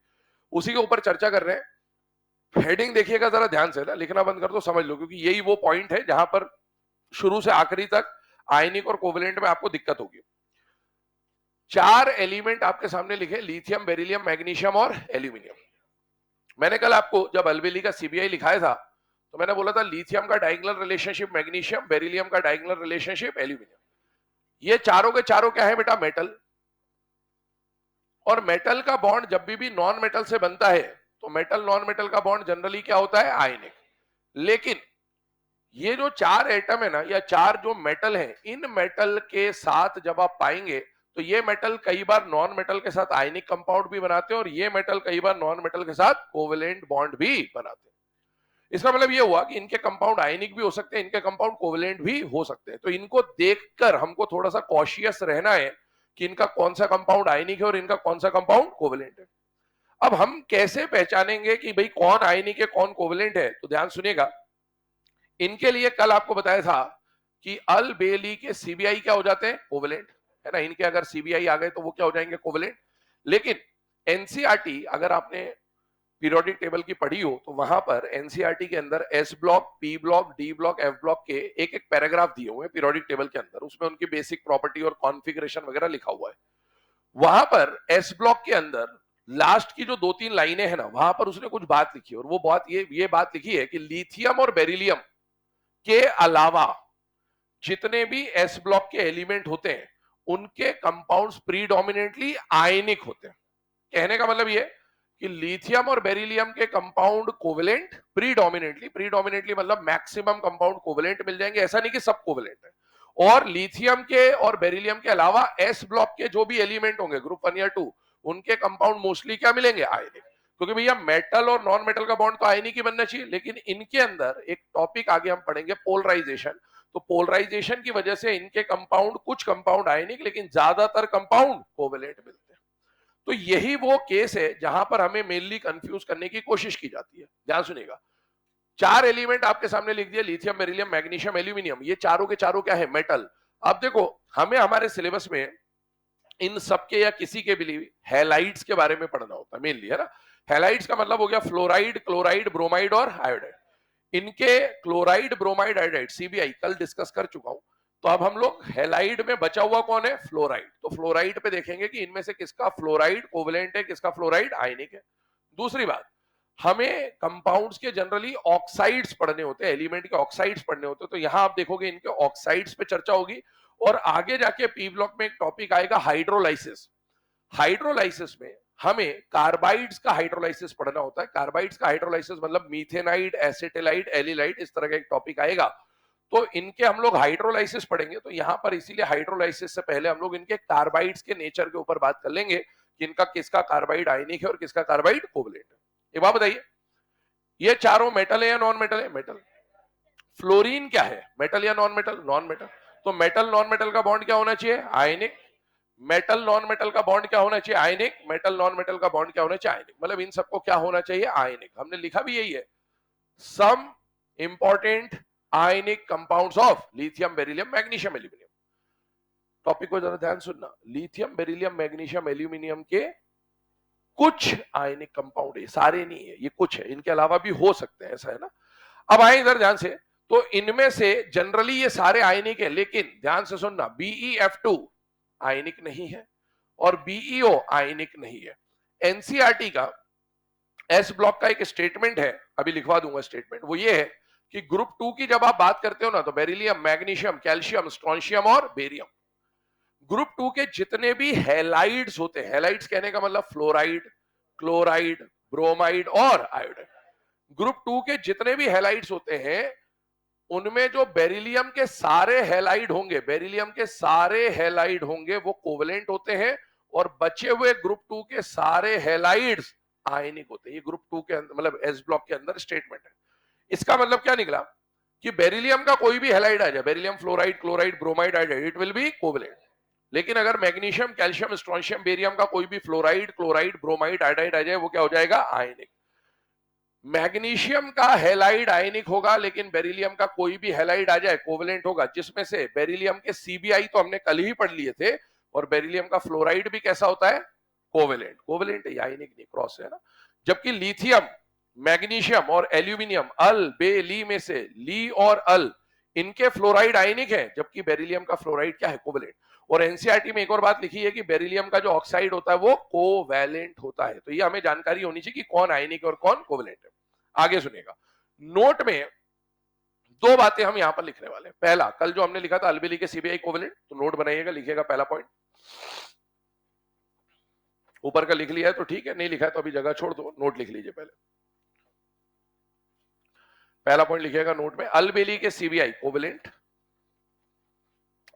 उसी के ऊपर चर्चा कर रहे हैं। हेडिंग देखिएगा जरा ध्यान से ना, लिखना बंद कर दो, समझ लो, क्योंकि यही वो पॉइंट है जहां पर शुरू से आखिरी तक आयनिक और कोवेलेंट में आपको दिक्कत होगी। 4 एलिमेंट आपके सामने लिखे, लिथियम, बेरिलियम, मैग्नीशियम और एल्यूमिनियम। मैंने कल आपको जब अल्बेली का सीबीआई लिखाया था तो मैंने बोला था लिथियम का डायगोनल रिलेशनशिप मैग्नीशियम, बेरिलियम का डायगोनल रिलेशनशिप एल्यूमिनियम। ये चारों के चारों क्या है बेटा, मेटल। और मेटल का बॉन्ड जब भी नॉन मेटल से बनता है तो मेटल नॉन मेटल का बॉन्ड जनरली क्या होता है, आयनिक। लेकिन ये जो 4 एटम है ना, या 4 जो मेटल हैं, इन मेटल के साथ जब आप पाएंगे तो ये मेटल कई बार नॉन मेटल के साथ आयनिक कंपाउंड भी बनाते हैं और ये मेटल कई बार नॉन मेटल के साथ कोवेलेंट बॉन्ड भी बनाते हैं। इसका मतलब ये हुआ कि इनके कंपाउंड आयनिक भी हो सकते हैं, इनके कंपाउंड कोवेलेंट भी हो सकते हैं। तो इनको देखकर हमको थोड़ा सा कॉशियस रहना है कि इनका कौन सा कंपाउंड आयनिक है और इनका कौन सा कंपाउंड कोवेलेंट है। अब हम कैसे पहचानेंगे कि भाई कौन आयनिक है कौन कोवेलेंट है, तो ध्यान सुनिएगा। इनके लिए कल आपको बताया था कि अल बेली के सीबीआई क्या हो जाते हैं, कोवेलेंट, है ना। इनके अगर सीबीआई आ गए तो वो क्या हो जाएंगे, कोवेलेंट। लेकिन एनसीईआरटी अगर आपने पीरियोडिक टेबल की पढ़ी हो तो वहां पर एनसीईआरटी के अंदर S block, P block, D block, F block के एक एक पैराग्राफ दिए हुए हैं पीरियोडिक टेबल के अंदर। उसमें उनकी बेसिक प्रॉपर्टी और कॉन्फ़िगरेशन वगैरह लिखा हुआ है। वहां पर एस ब्लॉक के अंदर लास्ट की जो 2-3 लाइनें हैं ना, वहां पर उसने कुछ बात लिखी और वो बात ये बात लिखी है कि लिथियम और बेरिलियम के अलावा जितने भी एस ब्लॉक के एलिमेंट होते हैं उनके कंपाउंड्स प्रीडोमिनेंटली आयनिक होते हैं। कहने का मतलब ये कि लिथियम और बेरिलियम के कंपाउंड कोवेलेंट प्रीडोमिनेंटली मतलब मैक्सिमम कंपाउंड कोवेलेंट मिल जाएंगे, ऐसा नहीं कि सब कोवेलेंट है। और लिथियम के और बेरिलियम के अलावा एस ब्लॉक के जो भी एलिमेंट होंगे ग्रुप 1 या 2, उनके कंपाउंड मोस्टली क्या मिलेंगे, आयनिक। क्योंकि भैया मेटल और नॉन मेटल का बॉन्ड तो आयनिक ही बनना चाहिए। लेकिन इनके अंदर एक टॉपिक आगे हम पढ़ेंगे, पोलराइजेशन। तो पोलराइजेशन की वजह से इनके कंपाउंड, कुछ कंपाउंड आयनिक लेकिन ज्यादातर कंपाउंड कोवेलेंट मिलते हैं। तो यही वो केस है जहां पर हमें मेनली कंफ्यूज करने की कोशिश की जाती है। ध्यान सुनिएगा, 4 एलिमेंट आपके सामने लिख दिए, लिथियम, बेरिलियम, मैग्नीशियम, एल्यूमिनियम। ये चारों के चारों क्या है, मेटल। अब देखो, हमें हमारे सिलेबस में इन सबके या किसी के भी हैलाइड्स के बारे में पढ़ना होता है मेनली, है ना। हैलाइड्स का मतलब हो गया फ्लोराइड, क्लोराइड, ब्रोमाइड और आयोडाइड। इनके क्लोराइड, ब्रोमाइड, आयोडाइड सीबीआई कल डिस्कस कर चुका हूं। तो अब हम लोग हैलाइड में बचा हुआ कौन है, फ्लोराइड। तो फ्लोराइड पे देखेंगे कि इनमें से किसका फ्लोराइड कोवेलेंट है, किसका फ्लोराइड आयनिक है। दूसरी बात, हमें कंपाउंड्स के जनरली ऑक्साइड्स पढ़ने होते हैं, एलिमेंट के ऑक्साइड्स पढ़ने होते हैं। तो यहां आप देखोगे इनके ऑक्साइड्स पे चर्चा होगी। और आगे जाके पी ब्लॉक में एक टॉपिक आएगा हाइड्रोलाइसिस। हाइड्रोलाइसिस में हमें कार्बाइड्स का हाइड्रोलाइसिस पढ़ना होता है। कार्बाइड्स का हाइड्रोलाइसिस मतलब मीथेनाइड, एसिटिलाइड, एलिलाइड, इस तरह का एक टॉपिक आएगा। तो इनके हम लोग हाइड्रोलाइसिस पढ़ेंगे। तो यहां पर इसीलिए हाइड्रोलाइसिस से पहले हम लोग इनके कार्बाइड्स के नेचर के ऊपर बात कर लेंगे कि इनका किसका कार्बाइड आयनिक है और किसका कार्बाइड कोवेलेंट है। एक बात बताइए, ये चारों मेटल है या नॉन मेटल है, मेटल। फ्लोरीन क्या है, मेटल या नॉन मेटल, नॉन मेटल। तो मेटल नॉन मेटल का बॉन्ड क्या होना चाहिए, आयनिक। मेटल नॉन मेटल का बॉन्ड क्या होना चाहिए, आयनिक। मेटल नॉन मेटल का बॉन्ड क्या होना चाहिए, आयनिक। मतलब इन सबको क्या होना चाहिए, आयनिक। हमने लिखा भी यही है, some important ionic compounds of lithium, beryllium, magnesium, aluminium. Topic को जरा ध्यान सुनना, लिथियम, बेरिलियम, मैग्नीशियम, एल्यूमिनियम के कुछ आयनिक कंपाउंड है, सारे नहीं है, ये कुछ है, इनके अलावा भी हो सकते हैं, ऐसा है ना। अब आए इधर ध्यान से, तो इनमें से जनरली ये सारे आयनिक है, लेकिन ध्यान से सुनना, BeF2 आयनिक नहीं है और BeO आयनिक नहीं है। एनसीईआरटी का एस ब्लॉक का एक स्टेटमेंट है, अभी लिखवा दूंगा स्टेटमेंट, वो ये है कि ग्रुप 2 की जब आप बात करते हो ना, तो बेरिलियम, मैग्नीशियम, कैल्शियम, स्ट्रोंशियम और बेरियम। ग्रुप 2 के जितने भी हैलाइड्स होते हैं, हैलाइड्स कहने का मतलब फ्लोराइड, क्लोराइड, ब्रोमाइड और आयोडाइड। ग्रुप 2 के जितने भी हैलाइड्स होते हैं उनमें जो बेरिलियम के सारे हैलाइड होंगे, बेरिलियम के सारे हैलाइड होंगे वो कोवेलेंट होते हैं और बचे हुए ग्रुप 2 के सारे हैलाइड्स आयनिक होते हैं। ये ग्रुप 2 के अंदर मतलब एस ब्लॉक के अंदर स्टेटमेंट है। इसका मतलब क्या निकला कि बेरिलियम का कोई भी हैलाइड आ जाए, beryllium, fluoride, chloride, bromide, iodide, it will be covalent. लेकिन अगर मैग्नीशियम, कैल्शियम, स्ट्रोंशियम, बेरियम का कोई भी फ्लोराइड, क्लोराइड, ब्रोमाइड, आयोडाइड आ जाए, वो क्या हो जाएगा, आयनिक। मैग्नीशियम का हैलाइड आयनिक होगा, लेकिन बेरिलियम का कोई भी हैलाइड आ जाए कोवेलेंट होगा, जिसमें से बेरिलियम के सीबीआई तो हमने कल ही पढ़ लिए थे, और बेरिलियम का फ्लोराइड भी कैसा होता है, कोवेलेंट। कोवेलेंट है, आयनिक नहीं, क्रॉस है ना। जबकि लिथियम, मैग्नीशियम और एल्यूमिनियम अल बे ली में से ली और अल, इनके फ्लोराइड आयनिक है, जबकि बेरिलियम का फ्लोराइड क्या है, कोवेलेंट। और एनसीईआरटी में एक और बात लिखी है कि बेरिलियम का जो ऑक्साइड होता है वो कोवैलेंट होता है। तो ये हमें जानकारी होनी चाहिए कि कौन आयनिक और कौन कोवैलेंट है। आगे सुनिएगा, नोट में दो बातें हम यहां पर लिखने वाले हैं। पहला, कल जो हमने लिखा था अल्बेली के सीबीआई कोवैलेंट, तो नोट बनाइएगा, लिखिएगा पहला पॉइंट। ऊपर का लिख लिया है तो ठीक है, नहीं लिखा है तो अभी जगह छोड़ दो, नोट लिख लीजिए पहले। पहला पॉइंट लिखिएगा नोट में, अल्बेली के सीबीआई कोवैलेंट,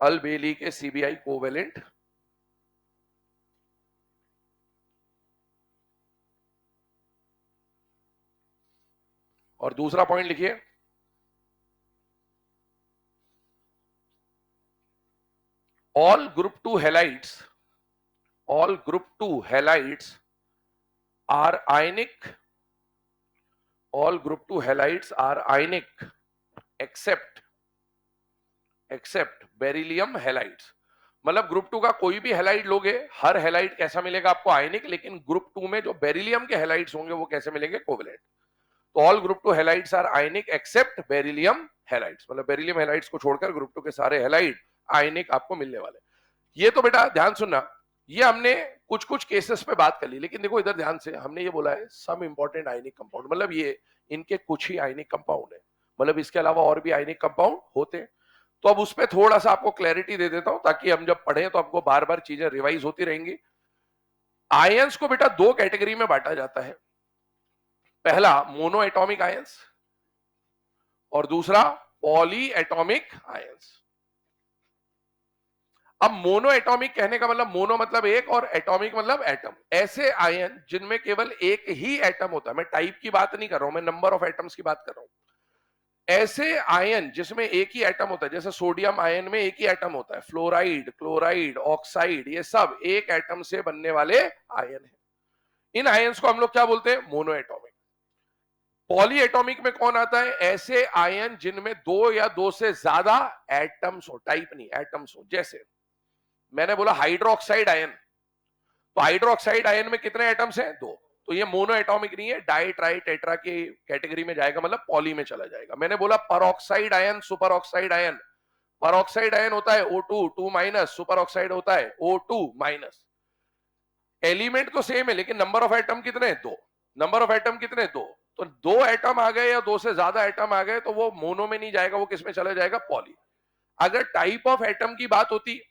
अल्बेली के सीबीआई कोवैलेंट। और दूसरा पॉइंट लिखिए, all group 2 halides, all group 2 halides are ionic, all group 2 halides are ionic except beryllium halides. मतलब ग्रुप 2 का कोई भी हैलाइड लोगे, हर हैलाइड कैसा मिलेगा आपको, आयनिक, लेकिन ग्रुप 2 में जो बेरिलियम के हैलाइड्स होंगे वो कैसे मिलेंगे, कोवेलेंट। तो all group 2 halides are ionic except beryllium halides, मतलब बेरिलियम हैलाइड्स को छोड़कर ग्रुप 2 के सारे हैलाइड आयनिक आपको मिलने वाले। ये तो बेटा ध्यान सुनना, ये हमने कुछ कुछ केसेस पे बात कर ली, लेकिन देखो इधर ध्यान से, हमने ये बोला है सम इंपॉर्टेंट आयनिक कंपाउंड, मतलब ये इनके कुछ ही आयनिक कंपाउंड है, मतलब इसके अलावा और भी आयनिक कंपाउंड होते हैं। तो अब उस पर थोड़ा सा आपको क्लैरिटी दे देता हूं, ताकि हम जब पढ़ें तो आपको बार बार चीजें रिवाइज होती रहेंगी। आयंस को बेटा दो कैटेगरी में बांटा जाता है, पहला मोनो एटॉमिक आयंस और दूसरा पॉली एटॉमिक आयंस। अब मोनो एटॉमिक कहने का मतलब, मोनो मतलब एक और एटॉमिक मतलब एटम, ऐसे आयन जिनमें केवल एक ही एटम होता है। मैं टाइप की बात नहीं कर रहा हूं, मैं नंबर ऑफ एटम्स की बात कर रहा हूं। ऐसे आयन जिसमें एक ही एटम होता है, जैसे सोडियम आयन में एक ही एटम होता है, फ्लोराइड, क्लोराइड, ऑक्साइड, ये सब एक एटम से बनने वाले आयन है। इन आयन्स को हम लोग क्या बोलते हैं, मोनो एटॉमिक। पॉली एटॉमिक में कौन आता है, ऐसे आयन जिनमें दो या दो से ज्यादा एटम्स हो, टाइप नहीं, एटम्स हो। जैसे मैंने बोला हाइड्रोक्साइड आयन, तो हाइड्रोक्साइड आयन में कितने एटम्स हैं, दो। तो ये मोनो एटॉमिक नहीं है, डाई ट्राई टेट्रा की कैटेगरी में जाएगा, मतलब पॉली में चला जाएगा। मैंने बोला peroxide ion, super oxide ion, peroxide ion होता है O2 2 माइनस, सुपर ऑक्साइड होता है O2 माइनस। एलिमेंट तो सेम है, लेकिन नंबर ऑफ एटम कितने, दो। नंबर ऑफ एटम कितने, दो। तो दो एटम आ गए या दो से ज्यादा एटम आ गए तो वो मोनो में नहीं जाएगा, वो किस में चला जाएगा, पॉली। अगर टाइप ऑफ एटम की बात होती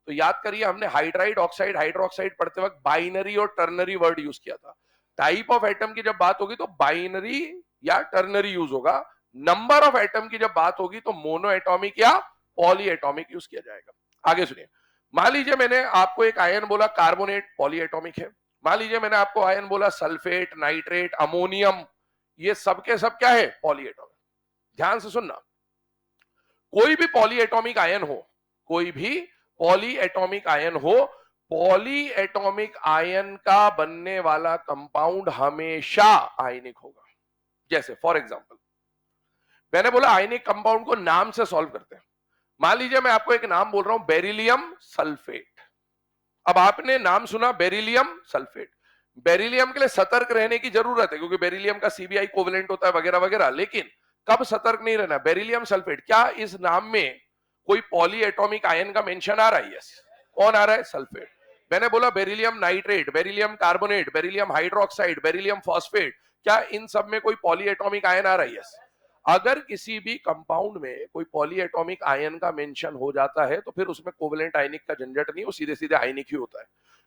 तो याद करिए, हमने हाइड्राइड ऑक्साइड हाइड्रोक्साइड पढ़ते वक्त बाइनरी और टर्नरी वर्ड यूज किया था। टाइप ऑफ एटम की जब बात होगी तो बाइनरी या टर्नरी यूज होगा। नंबर ऑफ एटम की जब बात होगी तो मोनो एटॉमिक या पॉली एटॉमिक यूज किया जाएगा। आगे सुनिए, मान लीजिए मैंने आपको एक आयन बोला कार्बोनेट, पॉली एटॉमिक है। मान लीजिए मैंने आपको आयन बोला सल्फेट, नाइट्रेट, अमोनियम, ये सब के सब क्या है, पॉली एटॉमिक। ध्यान से सुनना, कोई भी पॉली एटॉमिक आयन हो, कोई भी पॉली एटॉमिक आयन हो, पॉली एटॉमिक आयन का बनने वाला कंपाउंड हमेशा आयनिक होगा। जैसे फॉर एग्जांपल, मैंने बोला आयनिक कंपाउंड को नाम से सॉल्व करते हैं। मान लीजिए मैं आपको एक नाम बोल रहा हूं, बेरिलियम सल्फेट। अब आपने नाम सुना बेरिलियम सल्फेट, बेरिलियम के लिए सतर्क रहने की जरूरत है, क्योंकि बेरिलियम का सीबीआई कोवेलेंट होता है वगैरह वगैरह। लेकिन कब सतर्क नहीं रहना, बेरिलियम सल्फेट, क्या इस नाम में कोई पॉली एटॉमिक आयन का मेंशन आ रहा है, यस। कौन आ रहा है, सल्फेट। मैंने बोला beryllium nitrate, beryllium carbonate, beryllium hydroxide, beryllium phosphate, क्या इन सब में कोई पॉली एटॉमिक आयन आ रहा है, यस। अगर किसी भी कंपाउंड में कोई पॉली एटॉमिक आयन का मेंशन हो जाता है तो फिर उसमें कोवेलेंट आयनिक का झंझट नहीं, वो सीधे सीधे आयनिक ही होता है।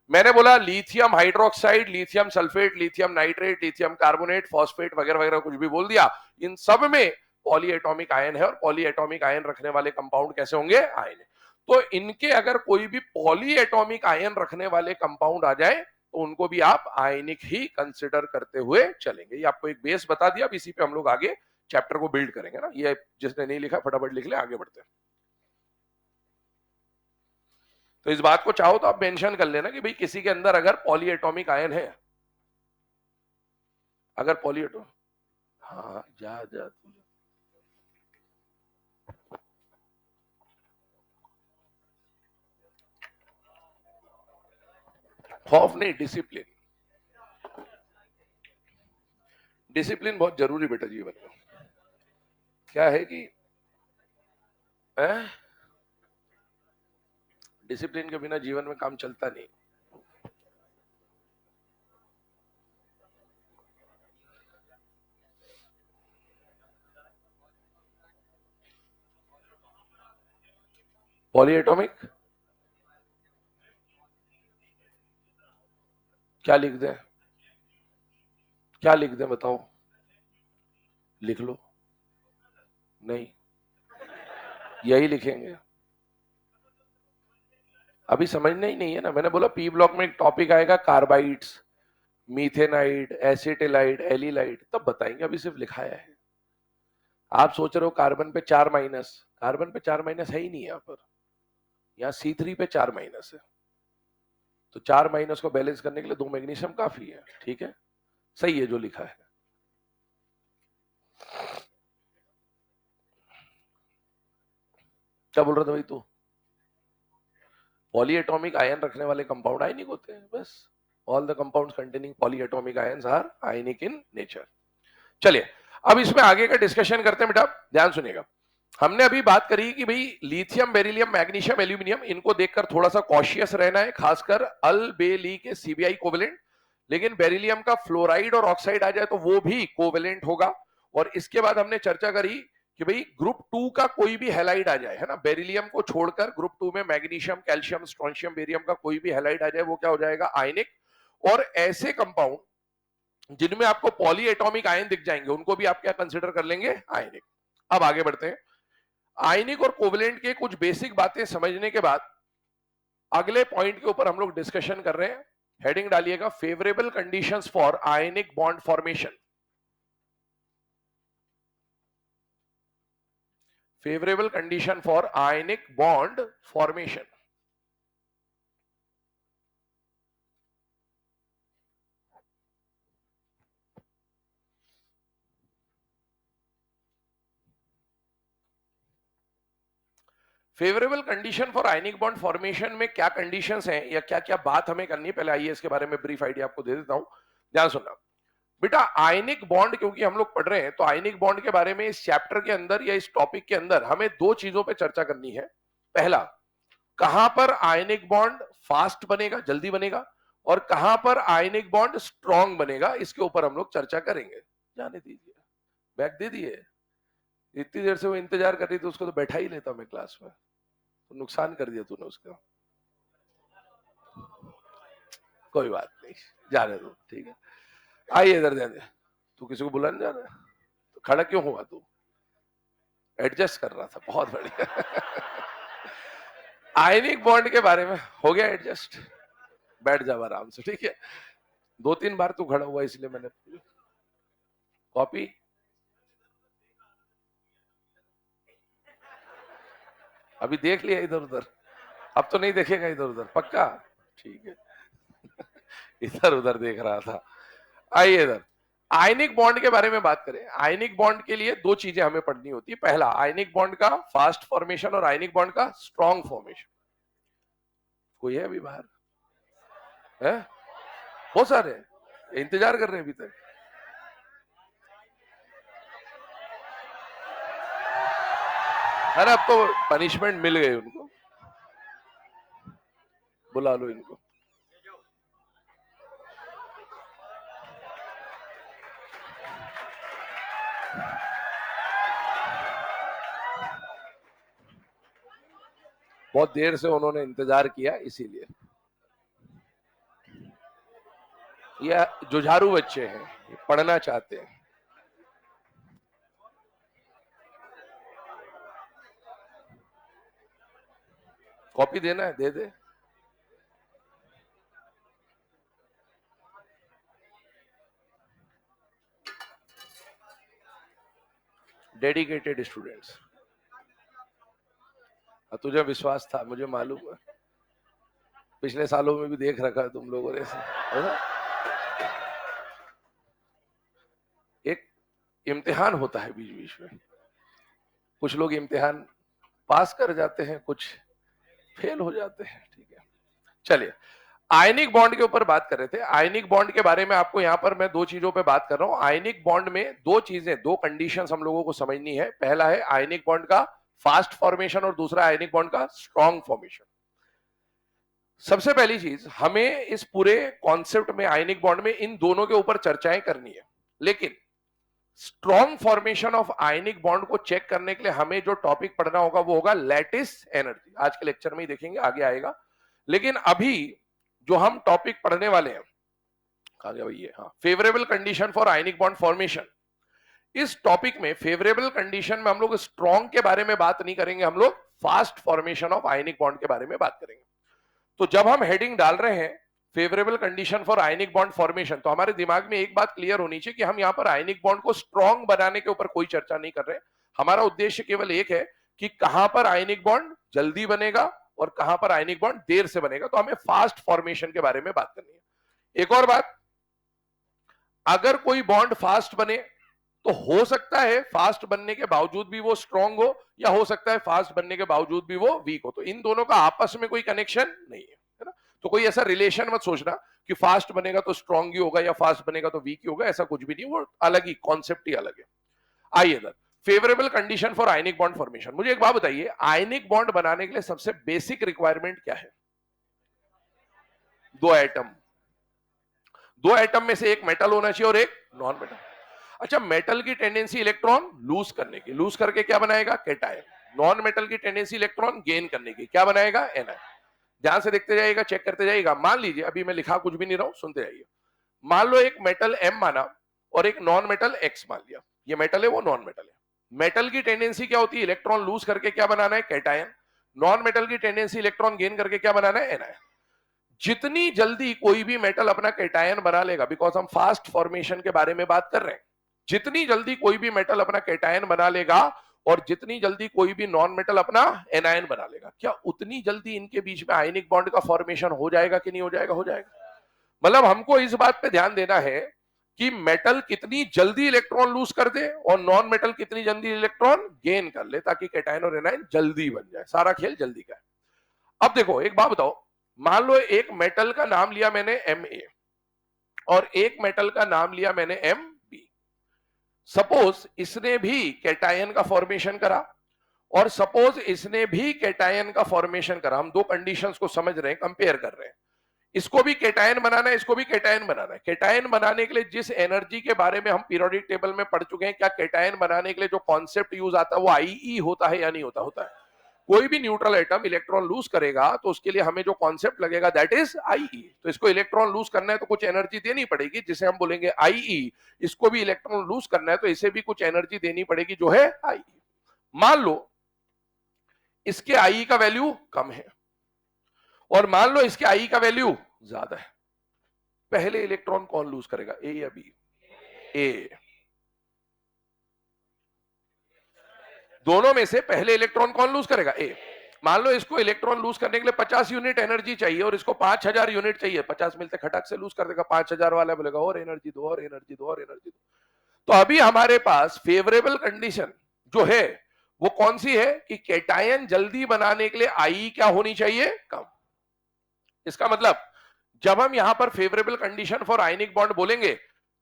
मैंने बोला lithium hydroxide, lithium sulphate, lithium nitrate, lithium carbonate, phosphate वगैरह वगैरह, कुछ भी बोल दिया, इन सब में पॉली एटॉमिक आयन है, और पॉली एटॉमिक आयन रखने वाले कंपाउंड कैसे होंगे, आयन। तो इनके अगर कोई भी पॉली एटॉमिक आयन रखने वाले कंपाउंड आ जाए तो उनको भी आप आयनिक ही कंसिडर करते हुए चलेंगे। ये आपको एक बेस बता दिया, अब इसी पे हम लोग आगे चैप्टर को बिल्ड करेंगे ना। ये जिसने नहीं लिखा फटाफट लिख ले, आगे बढ़ते हैं। तो इस बात को चाहो तो आप मेंशन कर लेना कि भाई किसी के अंदर अगर पॉली एटॉमिक आयन है, अगर पॉली एटॉमिक, हाँ जा जा तू। खौफ नहीं, डिसिप्लिन। डिसिप्लिन बहुत जरूरी बेटा जीवन में। क्या है कि डिसिप्लिन के बिना जीवन में काम चलता नहीं। पॉलीएटॉमिक क्या लिख दें? क्या लिख दें बताओ? लिख लो। नहीं, यही लिखेंगे। अभी समझना ही नहीं है ना। मैंने बोला पी ब्लॉक में एक टॉपिक आएगा कार्बाइड्स, मीथेनाइड, एसिटिलाइड, एलिलाइड, तब बताएंगे। अभी सिर्फ लिखाया है। आप सोच रहे हो कार्बन पे 4 माइनस, कार्बन पे 4 माइनस है ही नहीं यहाँ पर। यहाँ C3 पे 4 माइनस है, तो 4 माइनस को बैलेंस करने के लिए 2 मैग्नीशियम काफी है। ठीक है, सही है जो लिखा है। क्या बोल रहा था भाई तू? पॉलीएटॉमिक आयन रखने वाले कंपाउंड आयनिक होते हैं, बस। All the compounds containing polyatomic ions are ionic in nature. चलिए, अब इसमें आगे का डिस्कशन करते हैं बेटा, ध्यान सुनिएगा। हमने अभी बात करी कि भाई लिथियम, बेरिलियम, मैग्नीशियम, एल्यूमिनियम, इनको देखकर थोड़ा सा कॉशियस रहना है, खासकर अल बेली के सीबीआई कोवेलेंट। लेकिन बेरिलियम का फ्लोराइड और ऑक्साइड आ जाए तो वो भी कोवेलेंट होगा। और इसके बाद हमने चर्चा करी कि भाई ग्रुप 2 का कोई भी हैलाइड आ जाए, है ना, बेरिलियम को छोड़कर ग्रुप 2 में मैग्नीशियम, कैल्शियम, स्ट्रोंशियम, बेरियम का कोई भी हैलाइड आ जाए, वो क्या हो जाएगा? आयनिक। और ऐसे कंपाउंड जिनमें आपको पॉली एटॉमिक आयन दिख जाएंगे, उनको भी आप क्या कंसिडर कर लेंगे? आयनिक। अब आगे बढ़ते हैं। आयनिक और कोवेलेंट के कुछ बेसिक बातें समझने के बाद अगले पॉइंट के ऊपर हम लोग डिस्कशन कर रहे हैं। हेडिंग डालिएगा, favourable conditions for ionic bond formation. Favourable condition for ionic bond formation. Favourable condition for ionic bond formation में क्या कंडीशंस हैं या क्या क्या बात हमें करनी है, पहले आइए इसके बारे में ब्रीफ आइडिया आपको दे देता हूं। ध्यान सुनना बेटा। आयनिक बॉन्ड क्योंकि हम लोग पढ़ रहे हैं, तो आयनिक बॉन्ड के बारे में इस चैप्टर के अंदर या इस टॉपिक के अंदर हमें दो चीजों पे चर्चा करनी है। पहला, कहां पर आयनिक बॉन्ड फास्ट बनेगा, जल्दी बनेगा, और कहां पर आयनिक बॉन्ड स्ट्रॉन्ग बनेगा, इसके ऊपर हम लोग चर्चा करेंगे। जाने दीजिए, बैग दे दिए। इतनी देर से वो इंतजार कर रही थी, उसको तो बैठा ही लेता मैं क्लास में, तो नुकसान कर दिया तूने उसका। कोई बात नहीं, जाने दो, ठीक है। आइए इधर, दे। तू किसी को बुलाने जा रहा है तो खड़ा क्यों हुआ तू? एडजस्ट कर रहा था, बहुत बढ़िया। आयनिक बॉन्ड के बारे में हो गया एडजस्ट? बैठ जाओ आराम से, ठीक है। 2-3 बार तू खड़ा हुआ इसलिए मैंने कॉपी। अभी देख लिया इधर उधर, अब तो नहीं देखेगा इधर उधर, पक्का? ठीक है। इधर उधर देख रहा था। आइए इधर, आयनिक बॉन्ड के बारे में बात करें। आयनिक बॉन्ड के लिए दो चीजें हमें पढ़नी होती है। पहला, आयनिक बॉन्ड का फास्ट फॉर्मेशन और आयनिक बॉन्ड का स्ट्रॉन्ग फॉर्मेशन। कोई है अभी बाहर? है बहुत सारे, इंतजार कर रहे हैं अभी तक। अरे अब तो पनिशमेंट मिल गई उनको, बुला लो इनको। बहुत देर से उन्होंने इंतजार किया इसीलिए। ये जुझारू बच्चे हैं, ये पढ़ना चाहते हैं। कॉपी देना है, दे दे। Dedicated students. तुझे विश्वास था, मुझे मालूम है, पिछले सालों में भी देख रखा है तुम लोगों ने। एक इम्तिहान होता है बीच बीच में, कुछ लोग इम्तिहान पास कर जाते हैं, कुछ फेल हो जाते हैं, ठीक है। चलिए, आयनिक बॉन्ड के ऊपर बात कर रहे थे। आयनिक बॉन्ड के बारे में आपको यहां पर मैं दो चीजों पे बात कर रहा हूं। आयनिक बॉन्ड में दो चीजें, दो कंडीशंस हम लोगों को समझनी है। पहला है आयनिक बॉन्ड का फास्ट फॉर्मेशन और दूसरा आयनिक बॉन्ड का स्ट्रॉन्ग फॉर्मेशन। सबसे पहली चीज, हमें इस पूरे कॉन्सेप्ट में आयनिक बॉन्ड में इन दोनों के ऊपर चर्चाएं करनी है, लेकिन strong formation of ionic bond को चेक करने के लिए हमें जो टॉपिक पढ़ना होगा वो होगा लैटिस एनर्जी। आज के लेक्चर में ही देखेंगे, आगे आएगा। लेकिन अभी जो हम टॉपिक पढ़ने वाले हैं, कहा गया भाई ये, हाँ, favourable condition for ionic bond formation. इस टॉपिक में फेवरेबल कंडीशन में हम लोग स्ट्रॉन्ग के बारे में बात नहीं करेंगे, हम लोग fast formation of ionic bond के बारे में बात करेंगे। तो जब हम हेडिंग डाल रहे हैं favourable condition for ionic bond formation, तो हमारे दिमाग में एक बात क्लियर होनी चाहिए कि हम यहां पर आयनिक बॉन्ड को स्ट्रॉन्ग बनाने के ऊपर कोई चर्चा नहीं कर रहे। हमारा उद्देश्य केवल एक है कि कहां पर आयनिक बॉन्ड जल्दी बनेगा और कहां पर आयनिक बॉन्ड देर से बनेगा। तो हमें फास्ट फॉर्मेशन के बारे में बात करनी है। एक और बात, अगर कोई बॉन्ड फास्ट बने तो हो सकता है फास्ट बनने के बावजूद भी वो स्ट्रॉन्ग हो, या हो सकता है फास्ट बनने के बावजूद भी वो वीक हो। तो इन दोनों का आपस में कोई कनेक्शन नहीं है ना। तो कोई ऐसा रिलेशन मत सोचना कि फास्ट बनेगा तो स्ट्रॉन्ग ही होगा या फास्ट बनेगा तो वीक ही होगा, ऐसा कुछ भी नहीं, वो अलग ही कॉन्सेप्ट ही अलग है। आइए इधर, favourable condition for ionic bond formation. मुझे एक बात बताइए, आयनिक बॉन्ड बनाने के लिए सबसे बेसिक रिक्वायरमेंट क्या है? दो एटम। दो एटम में से एक मेटल होना चाहिए और एक नॉन मेटल। अच्छा, मेटल की टेंडेंसी इलेक्ट्रॉन लूज करने की, लूज करके क्या बनाएगा? कैटायन। नॉन मेटल की टेंडेंसी इलेक्ट्रॉन गेन करने की, क्या बनाएगा? एनायन। ध्यान से देखते जाइएगा, चेक करते जाइएगा। मान लीजिए, अभी मैं लिखा कुछ भी नहीं रहा हूं, सुनते जाइए। मान लो एक मेटल एम माना और एक नॉन मेटल एक्स मान लिया। ये मेटल है, वो नॉन मेटल है। मेटल की टेंडेंसी क्या होती है? इलेक्ट्रॉन लूज करके क्या बनाना है? कैटायन। नॉन मेटल की टेंडेंसी इलेक्ट्रॉन गेन करके क्या बनाना है? एनायन। जितनी जल्दी कोई भी मेटल अपना कैटायन बना लेगा, बिकॉज हम फास्ट फॉर्मेशन के बारे में बात कर रहे हैं, जितनी जल्दी कोई भी मेटल अपना कैटायन बना लेगा और जितनी जल्दी कोई भी नॉन मेटल अपना एनायन बना लेगा, क्या उतनी जल्दी इनके बीच में आयनिक बॉन्ड का फॉर्मेशन हो जाएगा कि नहीं हो जाएगा? हो जाएगा। मतलब हमको इस बात पे ध्यान देना है कि मेटल कितनी जल्दी इलेक्ट्रॉन लूज कर दे और नॉन मेटल कितनी जल्दी इलेक्ट्रॉन गेन कर ले, ताकि कैटायन और एनायन जल्दी बन जाए। सारा खेल जल्दी का है। अब देखो, एक बात बताओ, मान लो एक मेटल का नाम लिया मैंने Ma और एक मेटल का नाम लिया मैंने Mb। सपोज इसने भी कैटायन का फॉर्मेशन करा और सपोज इसने भी कैटायन का फॉर्मेशन करा। हम दो कंडीशंस को समझ रहे हैं, कंपेयर कर रहे हैं। इसको भी कैटायन बनाना है, इसको भी कैटायन बनाना है। कैटायन बनाने के लिए जिस एनर्जी के बारे में हम पीरियोडिक टेबल में पढ़ चुके हैं, क्या कैटायन बनाने के लिए जो कॉन्सेप्ट यूज आता है वो Ie होता है या नहीं होता? होता है। कोई भी न्यूट्रल एटम इलेक्ट्रॉन लूज करेगा तो उसके लिए हमें जो कॉन्सेप्ट लगेगा दैट इज Ie। तो इसको इलेक्ट्रॉन लूज करना है तो कुछ एनर्जी देनी पड़ेगी, जिसे हम बोलेंगे Ie। इसको भी इलेक्ट्रॉन लूज करना है तो इसे भी कुछ एनर्जी देनी पड़ेगी, जो है Ie। मान लो इसके Ie का वैल्यू कम है और मान लो इसके Ie का वैल्यू ज्यादा है। पहले इलेक्ट्रॉन कौन लूज करेगा, ए या बी? ए। दोनों में से पहले इलेक्ट्रॉन कौन लूज करेगा? ए। मान लो इसको इलेक्ट्रॉन लूज करने के लिए 50 यूनिट एनर्जी चाहिए और इसको 5000 यूनिट चाहिए। 50 मिलते खटक से लूज कर देगा, 5000 वाला बोलेगा और एनर्जी दो, और एनर्जी दो, और एनर्जी दो। तो अभी हमारे पास फेवरेबल कंडीशन जो है वो कौन सी है कि कैटायन जल्दी बनाने के लिए Ie क्या होनी चाहिए? कम। इसका मतलब जब हम यहां पर favourable condition for ionic bond बोलेंगे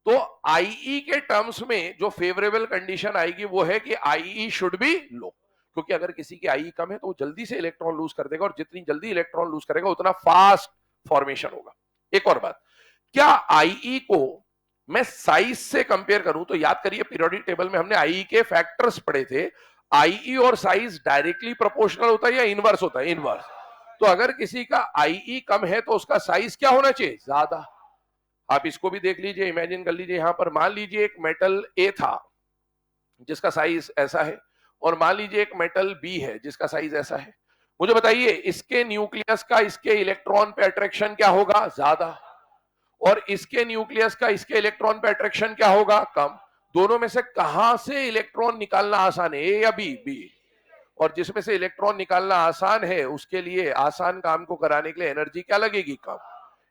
तो Ie के टर्म्स में जो फेवरेबल कंडीशन आएगी वो है कि Ie शुड बी लो, क्योंकि अगर किसी की Ie कम है तो वो जल्दी से इलेक्ट्रॉन लूज कर देगा और जितनी जल्दी इलेक्ट्रॉन लूज करेगा उतना फास्ट फॉर्मेशन होगा। एक और बात, क्या Ie को मैं साइज से कंपेयर करूं तो याद करिए पीरियोडिक टेबल में हमने Ie के फैक्टर्स पढ़े थे। Ie और साइज डायरेक्टली प्रोपोर्शनल होता है या इनवर्स होता है? इनवर्स। तो अगर किसी का Ie कम है तो उसका साइज क्या होना चाहिए? ज्यादा। आप इसको भी देख लीजिए, इमेजिन कर लीजिए, यहां पर मान लीजिए एक मेटल ए था जिसका साइज ऐसा है और मान लीजिए एक मेटल बी है जिसका साइज ऐसा है। मुझे बताइए इसके न्यूक्लियस का इसके इलेक्ट्रॉन पे अट्रैक्शन क्या होगा? ज्यादा। और इसके न्यूक्लियस का इसके इलेक्ट्रॉन पे अट्रैक्शन क्या होगा? कम। दोनों में से कहां से इलेक्ट्रॉन निकालना आसान है, ए या बी? बी। और जिसमें से इलेक्ट्रॉन निकालना आसान है उसके लिए आसान काम को कराने के लिए एनर्जी क्या लगेगी? कम।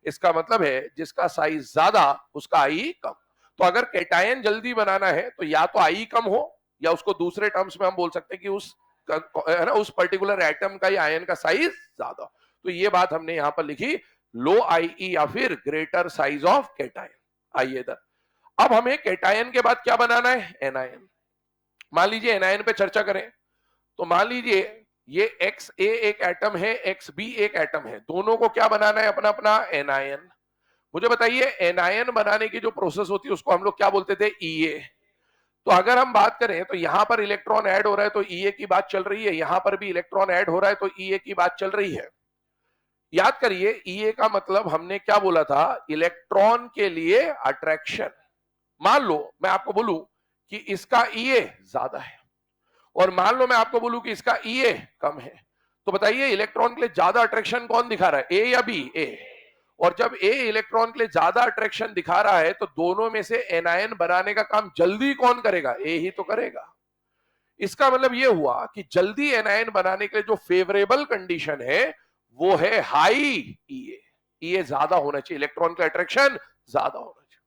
इसका मतलब है जिसका साइज ज्यादा उसका Ie कम। तो अगर कैटायन जल्दी बनाना है तो या तो आई कम हो, या उसको दूसरे टर्म्स में हम बोल सकते हैं कि उस है ना उस पर्टिकुलर एटम का या आयन का साइज ज्यादा। तो ये बात हमने यहां पर लिखी, लो आईई या फिर ग्रेटर साइज ऑफ कैटायन। आइए इधर, अब हमें कैटायन के बाद क्या बनाना है, एनायन। मान लीजिए एनायन पे चर्चा करें, तो मान लीजिए ये एक्स ए एक एटम है, एक्स बी एक एटम है, दोनों को क्या बनाना है, अपना अपना एनायन। मुझे बताइए एनायन बनाने की जो प्रोसेस होती है उसको हम लोग क्या बोलते थे, ईए। तो अगर हम बात करें तो यहां पर इलेक्ट्रॉन ऐड हो रहा है तो ईए की बात चल रही है, यहां पर भी इलेक्ट्रॉन ऐड हो रहा है तो ईए की बात चल रही है। याद करिए ईए का मतलब हमने क्या बोला था, इलेक्ट्रॉन के लिए अट्रैक्शन। मान लो मैं आपको बोलूं कि इसका ईए ज्यादा है, और मान लो मैं आपको बोलूं कि इसका ईए कम है, तो बताइए इलेक्ट्रॉन के लिए ज्यादा अट्रैक्शन कौन दिखा रहा है, ए या बी, ए। और जब ए इलेक्ट्रॉन के लिए ज्यादा अट्रैक्शन दिखा रहा है तो दोनों में से एनायन बनाने का काम जल्दी कौन करेगा, ए ही तो करेगा। इसका मतलब यह हुआ कि जल्दी एनायन बनाने के लिए जो फेवरेबल कंडीशन है वो है हाई ईए। ईए ज्यादा होना चाहिए, इलेक्ट्रॉन का अट्रैक्शन ज्यादा होना चाहिए।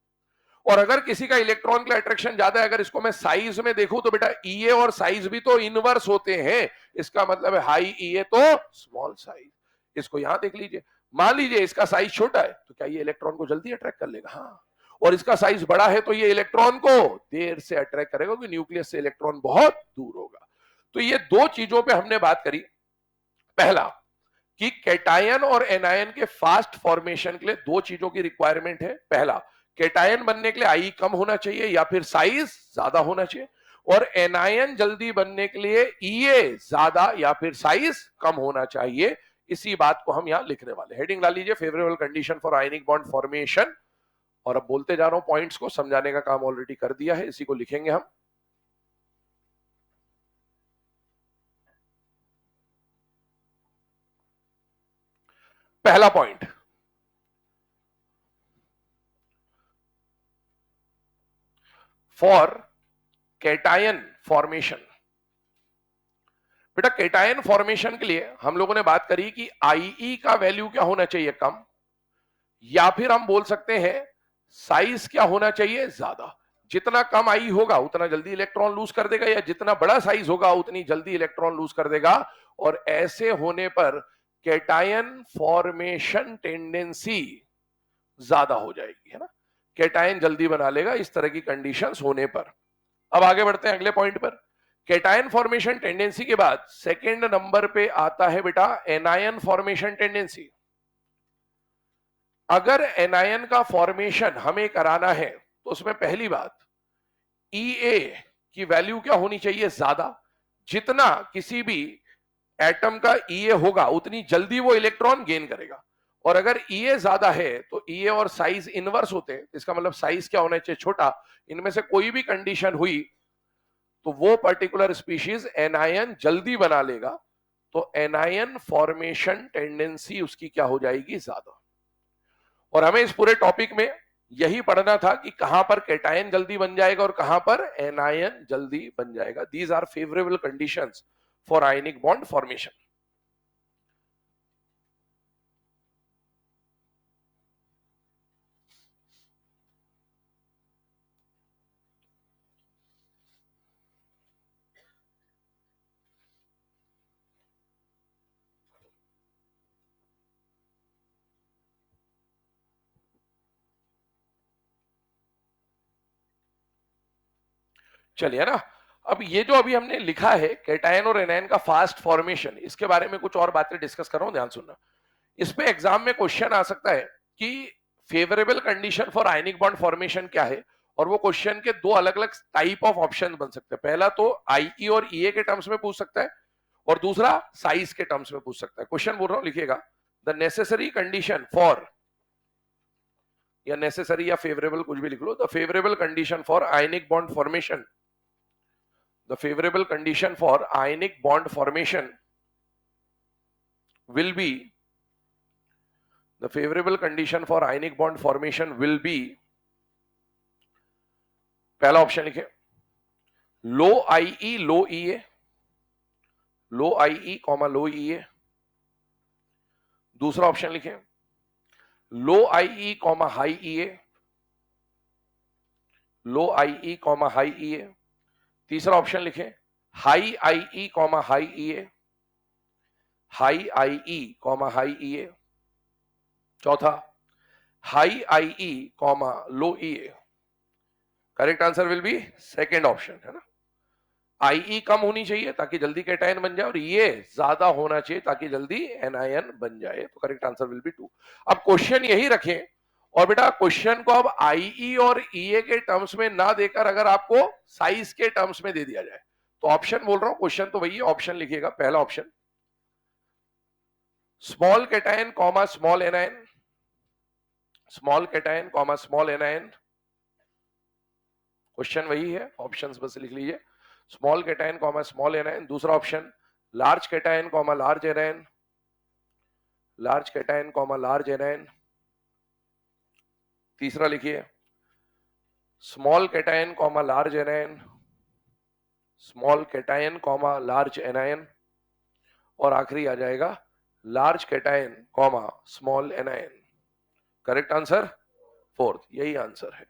और अगर किसी का इलेक्ट्रॉन का अट्रैक्शन ज्यादा है, अगर इसको मैं साइज में देखूं तो बेटा ईए और साइज भी तो इनवर्स होते हैं। इसका मतलब है हाई ईए तो स्मॉल साइज। इसको यहां देख लीजिए, मान लीजिए इसका साइज छोटा है तो क्या ये इलेक्ट्रॉन को जल्दी अट्रैक्ट कर लेगा, हाँ। और इसका साइज बड़ा है तो ये इलेक्ट्रॉन को देर से अट्रैक्ट करेगा, क्योंकि न्यूक्लियस से इलेक्ट्रॉन बहुत दूर होगा। तो ये दो चीजों पे हमने बात करी। पहला कि कैटायन और एनायन के फास्ट फॉर्मेशन के लिए दो चीजों की रिक्वायरमेंट है। पहला, कैटायन बनने के लिए आई कम होना चाहिए या फिर साइज ज्यादा होना चाहिए, और एनायन जल्दी बनने के लिए ईए ज्यादा या फिर साइज कम होना चाहिए। इसी बात को हम यहां लिखने वाले। हेडिंग डाल लीजिए, favourable condition for ionic bond formation. और अब बोलते जा रहा हूं, पॉइंट्स को समझाने का काम ऑलरेडी कर दिया है, इसी को लिखेंगे हम। पहला पॉइंट, फॉर कैटायन फॉर्मेशन। बेटा कैटायन फॉर्मेशन के लिए हम लोगों ने बात करी कि आईई का वैल्यू क्या होना चाहिए, कम, या फिर हम बोल सकते हैं साइज क्या होना चाहिए, ज्यादा। जितना कम आई होगा उतना जल्दी इलेक्ट्रॉन लूज कर देगा, या जितना बड़ा साइज होगा उतनी जल्दी इलेक्ट्रॉन लूज कर देगा। और ऐसे होने पर कैटायन फॉर्मेशन टेंडेंसी ज्यादा हो जाएगी, है ना। कैटायन जल्दी बना लेगा इस तरह की कंडीशंस होने पर। अब आगे बढ़ते हैं अगले पॉइंट पर। कैटायन फॉर्मेशन टेंडेंसी के बाद सेकेंड नंबर पे आता है बेटा एनायन फॉर्मेशन टेंडेंसी। अगर एनायन का फॉर्मेशन हमें कराना है तो उसमें पहली बात, ईए की वैल्यू क्या होनी चाहिए, ज्यादा। जितना किसी भी एटम का ईए होगा उतनी जल्दी वो इलेक्ट्रॉन गेन करेगा। और अगर ईए ज्यादा है तो ईए और साइज इनवर्स होते हैं, इसका मतलब साइज क्या होना चाहिए, छोटा। इनमें से कोई भी कंडीशन हुई तो वो पर्टिकुलर स्पीशीज एनायन जल्दी बना लेगा, तो एनायन फॉर्मेशन टेंडेंसी उसकी क्या हो जाएगी, ज्यादा। और हमें इस पूरे टॉपिक में यही पढ़ना था कि कहां पर कैटायन जल्दी बन जाएगा और कहां पर एनायन जल्दी बन जाएगा। These are favourable conditions for ionic bond formation. चलिए ना, अब ये जो अभी हमने लिखा है कैटायन और एनायन का फास्ट फॉर्मेशन, इसके बारे में कुछ और बातें डिस्कस कर रहा हूं, ध्यान सुनना। इसमें एग्जाम में क्वेश्चन आ सकता है कि favourable condition for ionic bond formation क्या है, और वो क्वेश्चन के दो अलग अलग टाइप ऑफ ऑप्शन बन सकते हैं। पहला तो आईई और ईए के टर्म्स में पूछ सकता है, और दूसरा साइज के टर्म्स में पूछ सकता है। क्वेश्चन बोल रहा हूं, लिखिएगा, द नेसेसरी कंडीशन फॉर, या नेसेसरी या फेवरेबल कुछ भी लिख लो, the favourable condition for ionic bond formation, the favorable condition for ionic bond formation will be, the favorable condition for ionic bond formation will be, पहला ऑप्शन लिखे लो आईई लो ईए, लो आईई कॉमा लो ईए। दूसरा ऑप्शन लिखे लो आईई कॉमा हाई ईए। लो Ie कॉमा हाई Ea। तीसरा ऑप्शन लिखें high Ie comma high Ea, high Ie comma high Ea। चौथा high Ie comma low Ea। Correct answer will be second option, है ना। Ie कम होनी चाहिए ताकि जल्दी कैटायन बन जाए और ये ज्यादा होना चाहिए ताकि जल्दी एनायन बन जाए, तो करेक्ट आंसर विल बी 2। अब क्वेश्चन यही रखें और बेटा क्वेश्चन को अब Ie और Ea के टर्म्स में ना देकर अगर आपको साइज के टर्म्स में दे दिया जाए तो ऑप्शन बोल रहा हूं, क्वेश्चन तो वही है, ऑप्शन लिखिएगा। पहला option small cation comma small anion, small cation comma small anion, question वही है, ऑप्शंस बस लिख लीजिए, small cation comma small anion. दूसरा option large cation comma large anion, large cation comma large anion. तीसरा लिखिए small cation comma large anion, small cation comma large anion. और आखिरी आ जाएगा large cation comma small anion. Correct answer fourth, यही आंसर है।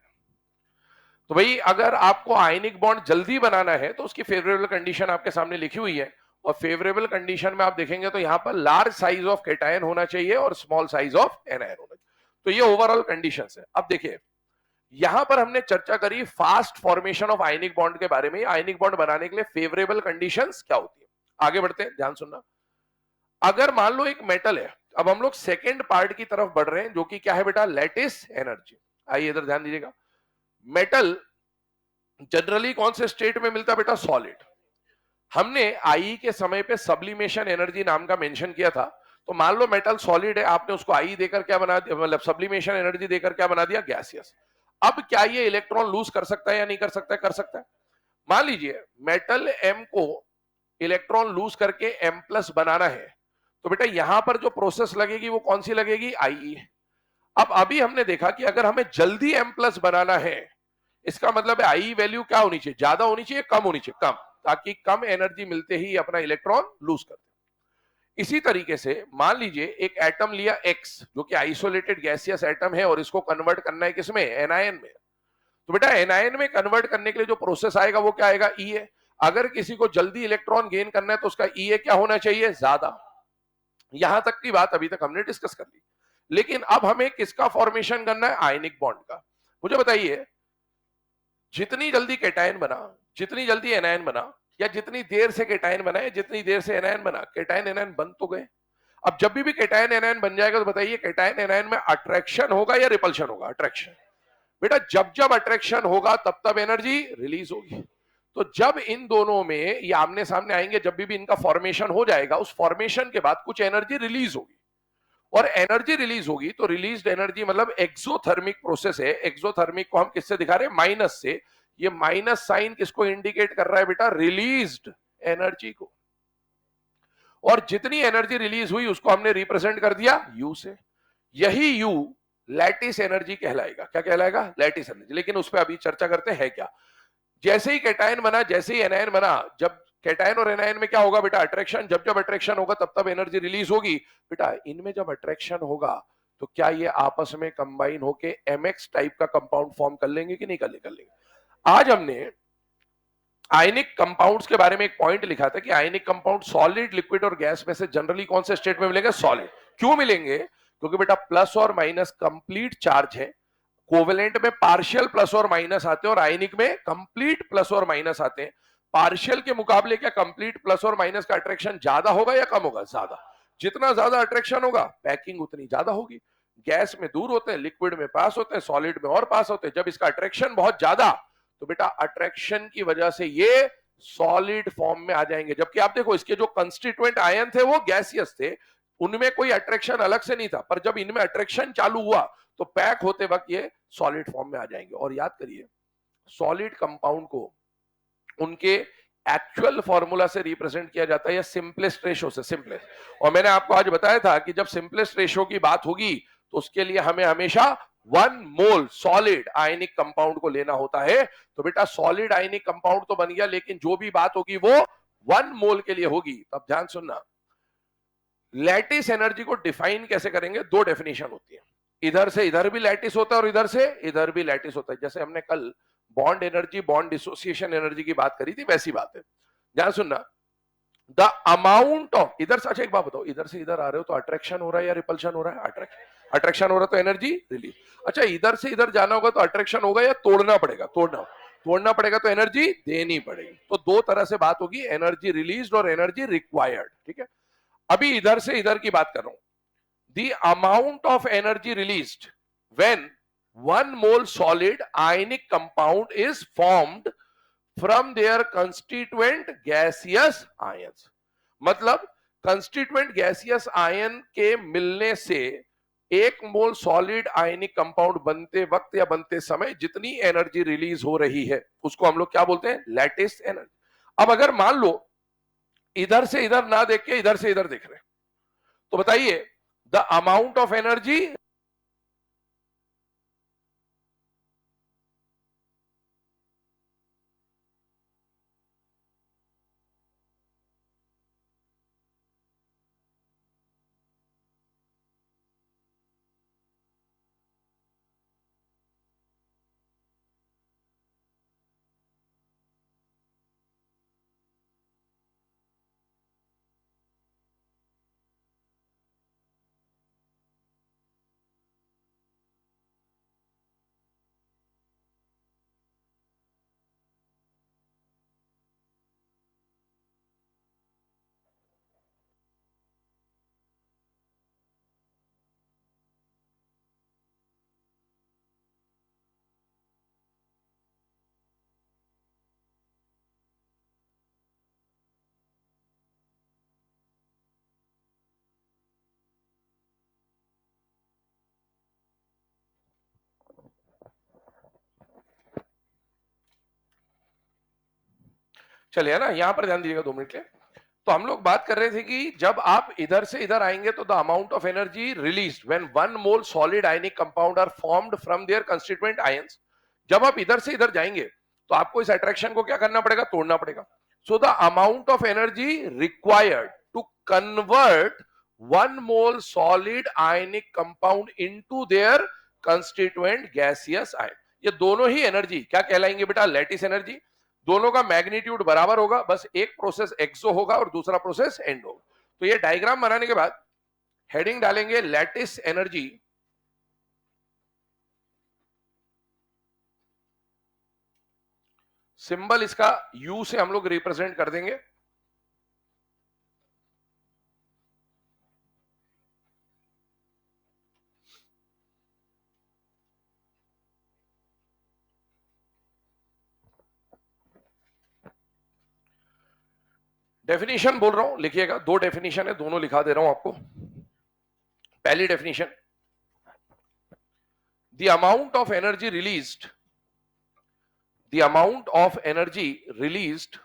तो भाई अगर आपको आयनिक बॉन्ड जल्दी बनाना है तो उसकी फेवरेबल कंडीशन आपके सामने लिखी हुई है, और फेवरेबल कंडीशन में आप देखेंगे तो यहां पर लार्ज साइज ऑफ कैटायन होना चाहिए और स्मॉल साइज ऑफ एनायन होना चाहिए। तो ये ओवरऑल कंडीशंस है। अब देखिए यहां पर हमने चर्चा करी fast formation of ionic bond के बारे में, आयनिक बॉन्ड बनाने के लिए फेवरेबल कंडीशंस क्या होती है। आगे बढ़ते हैं, ध्यान सुनना। अगर मान लो एक मेटल है, अब हम लोग सेकेंड पार्ट की तरफ बढ़ रहे हैं जो कि क्या है बेटा, लैटिस एनर्जी। आइए इधर ध्यान दीजिएगा। मेटल जनरली कौन से स्टेट में मिलता है बेटा, सॉलिड। हमने आई के समय पे सब्लिमेशन एनर्जी नाम का मेंशन किया था। तो मान लो मेटल सॉलिड है, आपने उसको आई देकर क्या बना दिया, मतलब सब्लिमेशन एनर्जी देकर क्या बना दिया, गैसियस। अब क्या ये इलेक्ट्रॉन लूज कर सकता है या नहीं कर सकता है, कर सकता है। मान लीजिए मेटल एम को इलेक्ट्रॉन लूज करके एम प्लस बनाना है, तो बेटा यहां पर जो प्रोसेस लगेगी वो कौन सी लगेगी, आई। अब अभी हमने देखा कि अगर हमें जल्दी एम प्लस बनाना है, इसका मतलब है आई वैल्यू क्या होनी चाहिए, ज्यादा होनी चाहिए, कम होनी चाहिए, कम, ताकि कम एनर्जी मिलते ही अपना इलेक्ट्रॉन लूज कर दे। इसी तरीके से मान लीजिए एक एटम लिया एक्स जो कि आइसोलेटेड गैसियस एटम है और इसको कन्वर्ट करना है किसमें, एनायन में। तो बेटा एनायन में कन्वर्ट करने के लिए जो प्रोसेस आएगा वो क्या आएगा, ई ए। अगर किसी को जल्दी इलेक्ट्रॉन गेन करना है तो उसका ई ए क्या होना चाहिए, ज्यादा। यहां तक की बात अभी तक हमने डिस्कस कर ली। लेकिन अब हमें किसका फॉर्मेशन करना है, आयनिक बॉन्ड का। मुझे बताइए जितनी जल्दी कैटायन बना, जितनी जल्दी एनायन बना, या जितनी देर से कैटायन बना है, जितनी देर से एनायन बना, कैटायन एनायन बन तो गए। अब जब भी कैटायन एनायन बन जाएगा तो बताइए कैटायन एनायन में अट्रैक्शन होगा या रिपल्शन होगा, अट्रैक्शन। बेटा जब जब अट्रैक्शन होगा तब तब एनर्जी रिलीज होगी। तो जब इन दोनों में ये आमने सामने आएंगे, जब भी इनका फॉर्मेशन हो जाएगा, उस फॉर्मेशन के बाद कुछ एनर्जी रिलीज होगी। और एनर्जी रिलीज होगी तो रिलीज्ड एनर्जी मतलब एक्सोथर्मिक प्रोसेस है। एक्सोथर्मिक को हम किससे दिखा रहे हैं, माइनस से। ये माइनस साइन किसको इंडिकेट कर रहा है बेटा, रिलीज्ड एनर्जी को। और जितनी एनर्जी रिलीज हुई उसको हमने रिप्रेजेंट कर दिया यू से। यही यू लैटिस एनर्जी कहलाएगा। क्या कहलाएगा, लैटिस एनर्जी। लेकिन उस पर अभी चर्चा करते हैं क्या। जैसे ही कैटायन बना, जैसे ही एनायन बना, जब कैटायन और एनायन में क्या होगा बेटा, अट्रैक्शन। जब जब अट्रैक्शन होगा तब तब एनर्जी रिलीज होगी। बेटा इनमें जब अट्रैक्शन होगा तो क्या ये आपस में कंबाइन होके एमएक्स टाइप का कंपाउंड फॉर्म कर लेंगे कि नहीं कर लेंगे। आज हमने आयनिक कंपाउंड्स के बारे में एक पॉइंट लिखा था कि आयनिक कंपाउंड सॉलिड, लिक्विड और गैस में से जनरली कौन से स्टेट में मिलेंगे, सॉलिड। क्यों मिलेंगे, क्योंकि बेटा प्लस और माइनस कंप्लीट चार्ज है। कोवेलेंट में पार्शियल प्लस और माइनस आते हैं और आयनिक में कंप्लीट प्लस और माइनस आते हैं। पार्शियल के मुकाबले क्या कंप्लीट प्लस और माइनस का अट्रैक्शन ज्यादा होगा या कम होगा, ज्यादा। जितना ज्यादा अट्रैक्शन होगा पैकिंग उतनी ज्यादा होगी। गैस में दूर होते हैं, लिक्विड में पास होते हैं, सॉलिड में और पास होते हैं। जब इसका अट्रैक्शन बहुत ज्यादा, तो बेटा अट्रैक्शन की वजह से ये सॉलिड फॉर्म में आ जाएंगे। जबकि आप देखो इसके जो कंस्टिट्यूएंट आयन थे वो गैसियस थे, उनमें कोई अट्रैक्शन अलग से नहीं था। पर जब इनमें अट्रैक्शन चालू हुआ तो पैक होते वक्त ये सॉलिड फॉर्म में आ जाएंगे। और याद करिए सॉलिड कंपाउंड को उनके एक्चुअल फॉर्मूला से रिप्रेजेंट किया जाता है या सिंपलेस्ट रेशो से, सिंपलेस्ट। और मैंने आपको आज बताया था कि जब सिंपलेस्ट रेशो की बात होगी तो उसके लिए हमें हमेशा 1 मोल सॉलिड आयनिक कंपाउंड को लेना होता है। तो बेटा सॉलिड आयनिक कंपाउंड तो बन गया, लेकिन जो भी बात होगी वो 1 मोल के लिए होगी। तब ध्यान सुनना, लैटिस एनर्जी को डिफाइन कैसे करेंगे, दो डेफिनेशन होती है। इधर से इधर भी लैटिस होता है और इधर से इधर भी लैटिस होता है। जैसे हमने कल bond energy, bond dissociation energy की बात करी थी, वैसी बात है। ध्यान सुनना, द अमाउंट ऑफ, इधर से, अच्छा एक बात बताओ, इधर से इधर आ रहे हो तो अट्रैक्शन हो रहा है या रिपल्शन हो रहा है? अट्रैक्शन हो रहा है तो एनर्जी रिलीज। अच्छा इधर से इधर जाना होगा तो अट्रैक्शन होगा या तोड़ना पड़ेगा? तोड़ना पड़ेगा तो एनर्जी देनी पड़ेगी। तो दो तरह से बात होगी, एनर्जी रिलीज और एनर्जी रिक्वायर्ड। ठीक है, अभी इधर से इधर की बात कर रहा हूं। The amount of energy released when 1 mole solid ionic compound is formed from their constituent gaseous ions। मतलब constituent gaseous ion के मिलने से 1 मोल सॉलिड आयनिक कंपाउंड बनते वक्त या बनते समय जितनी एनर्जी रिलीज हो रही है उसको हम लोग क्या बोलते हैं? Lattice energy. अब अगर मान लो इधर से इधर ना देख के इधर से इधर देख रहे हैं, तो बताइए द अमाउंट ऑफ एनर्जी, चलिए ना, यहां पर ध्यान दीजिएगा 2 मिनट के। तो हम लोग बात कर रहे थे कि जब आप इधर से इधर आएंगे तो the amount of energy release when 1 mole solid ionic compound are formed from their constituent ions. जब आप इधर से इधर जाएंगे तो आपको इस अट्रैक्शन को क्या करना पड़ेगा? तोड़ना पड़ेगा। So the amount of energy required to convert 1 mole solid ionic compound into their constituent gaseous ion, ये दोनों ही एनर्जी क्या कहलाएंगे बेटा? Lattice energy. दोनों का मैग्नीट्यूड बराबर होगा, बस एक प्रोसेस एक्सो होगा और दूसरा प्रोसेस एंडो होगा। तो ये डायग्राम बनाने के बाद हेडिंग डालेंगे लैटिस एनर्जी, सिंबल इसका यू से हम लोग रिप्रेजेंट कर देंगे। डेफिनेशन बोल रहा हूं, लिखिएगा। दो डेफिनेशन है, दोनों लिखा दे रहा हूं आपको। पहली definition, the amount of energy released, the amount of energy released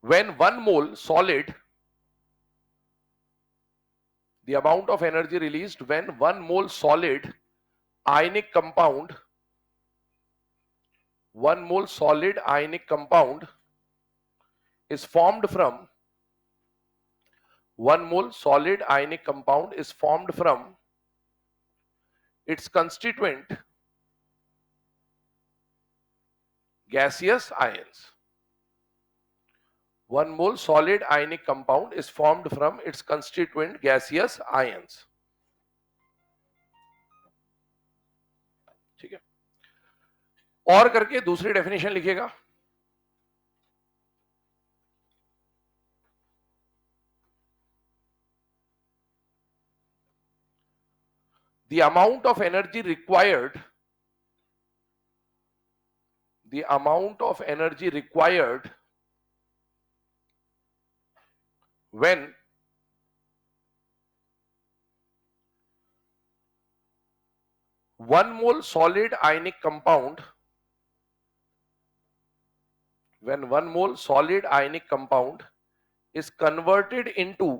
when 1 mole solid, the amount of energy released when 1 mole solid ionic compound, 1 mole solid ionic compound is formed from, 1 mole solid ionic compound is formed from its constituent gaseous ions. 1 mole solid ionic compound is formed from its constituent gaseous ions. ठीक है, और करके दूसरी डेफिनेशन लिखिएगा। The amount of energy required, the amount of energy required when 1 mole solid ionic compound, when 1 mole solid ionic compound is converted into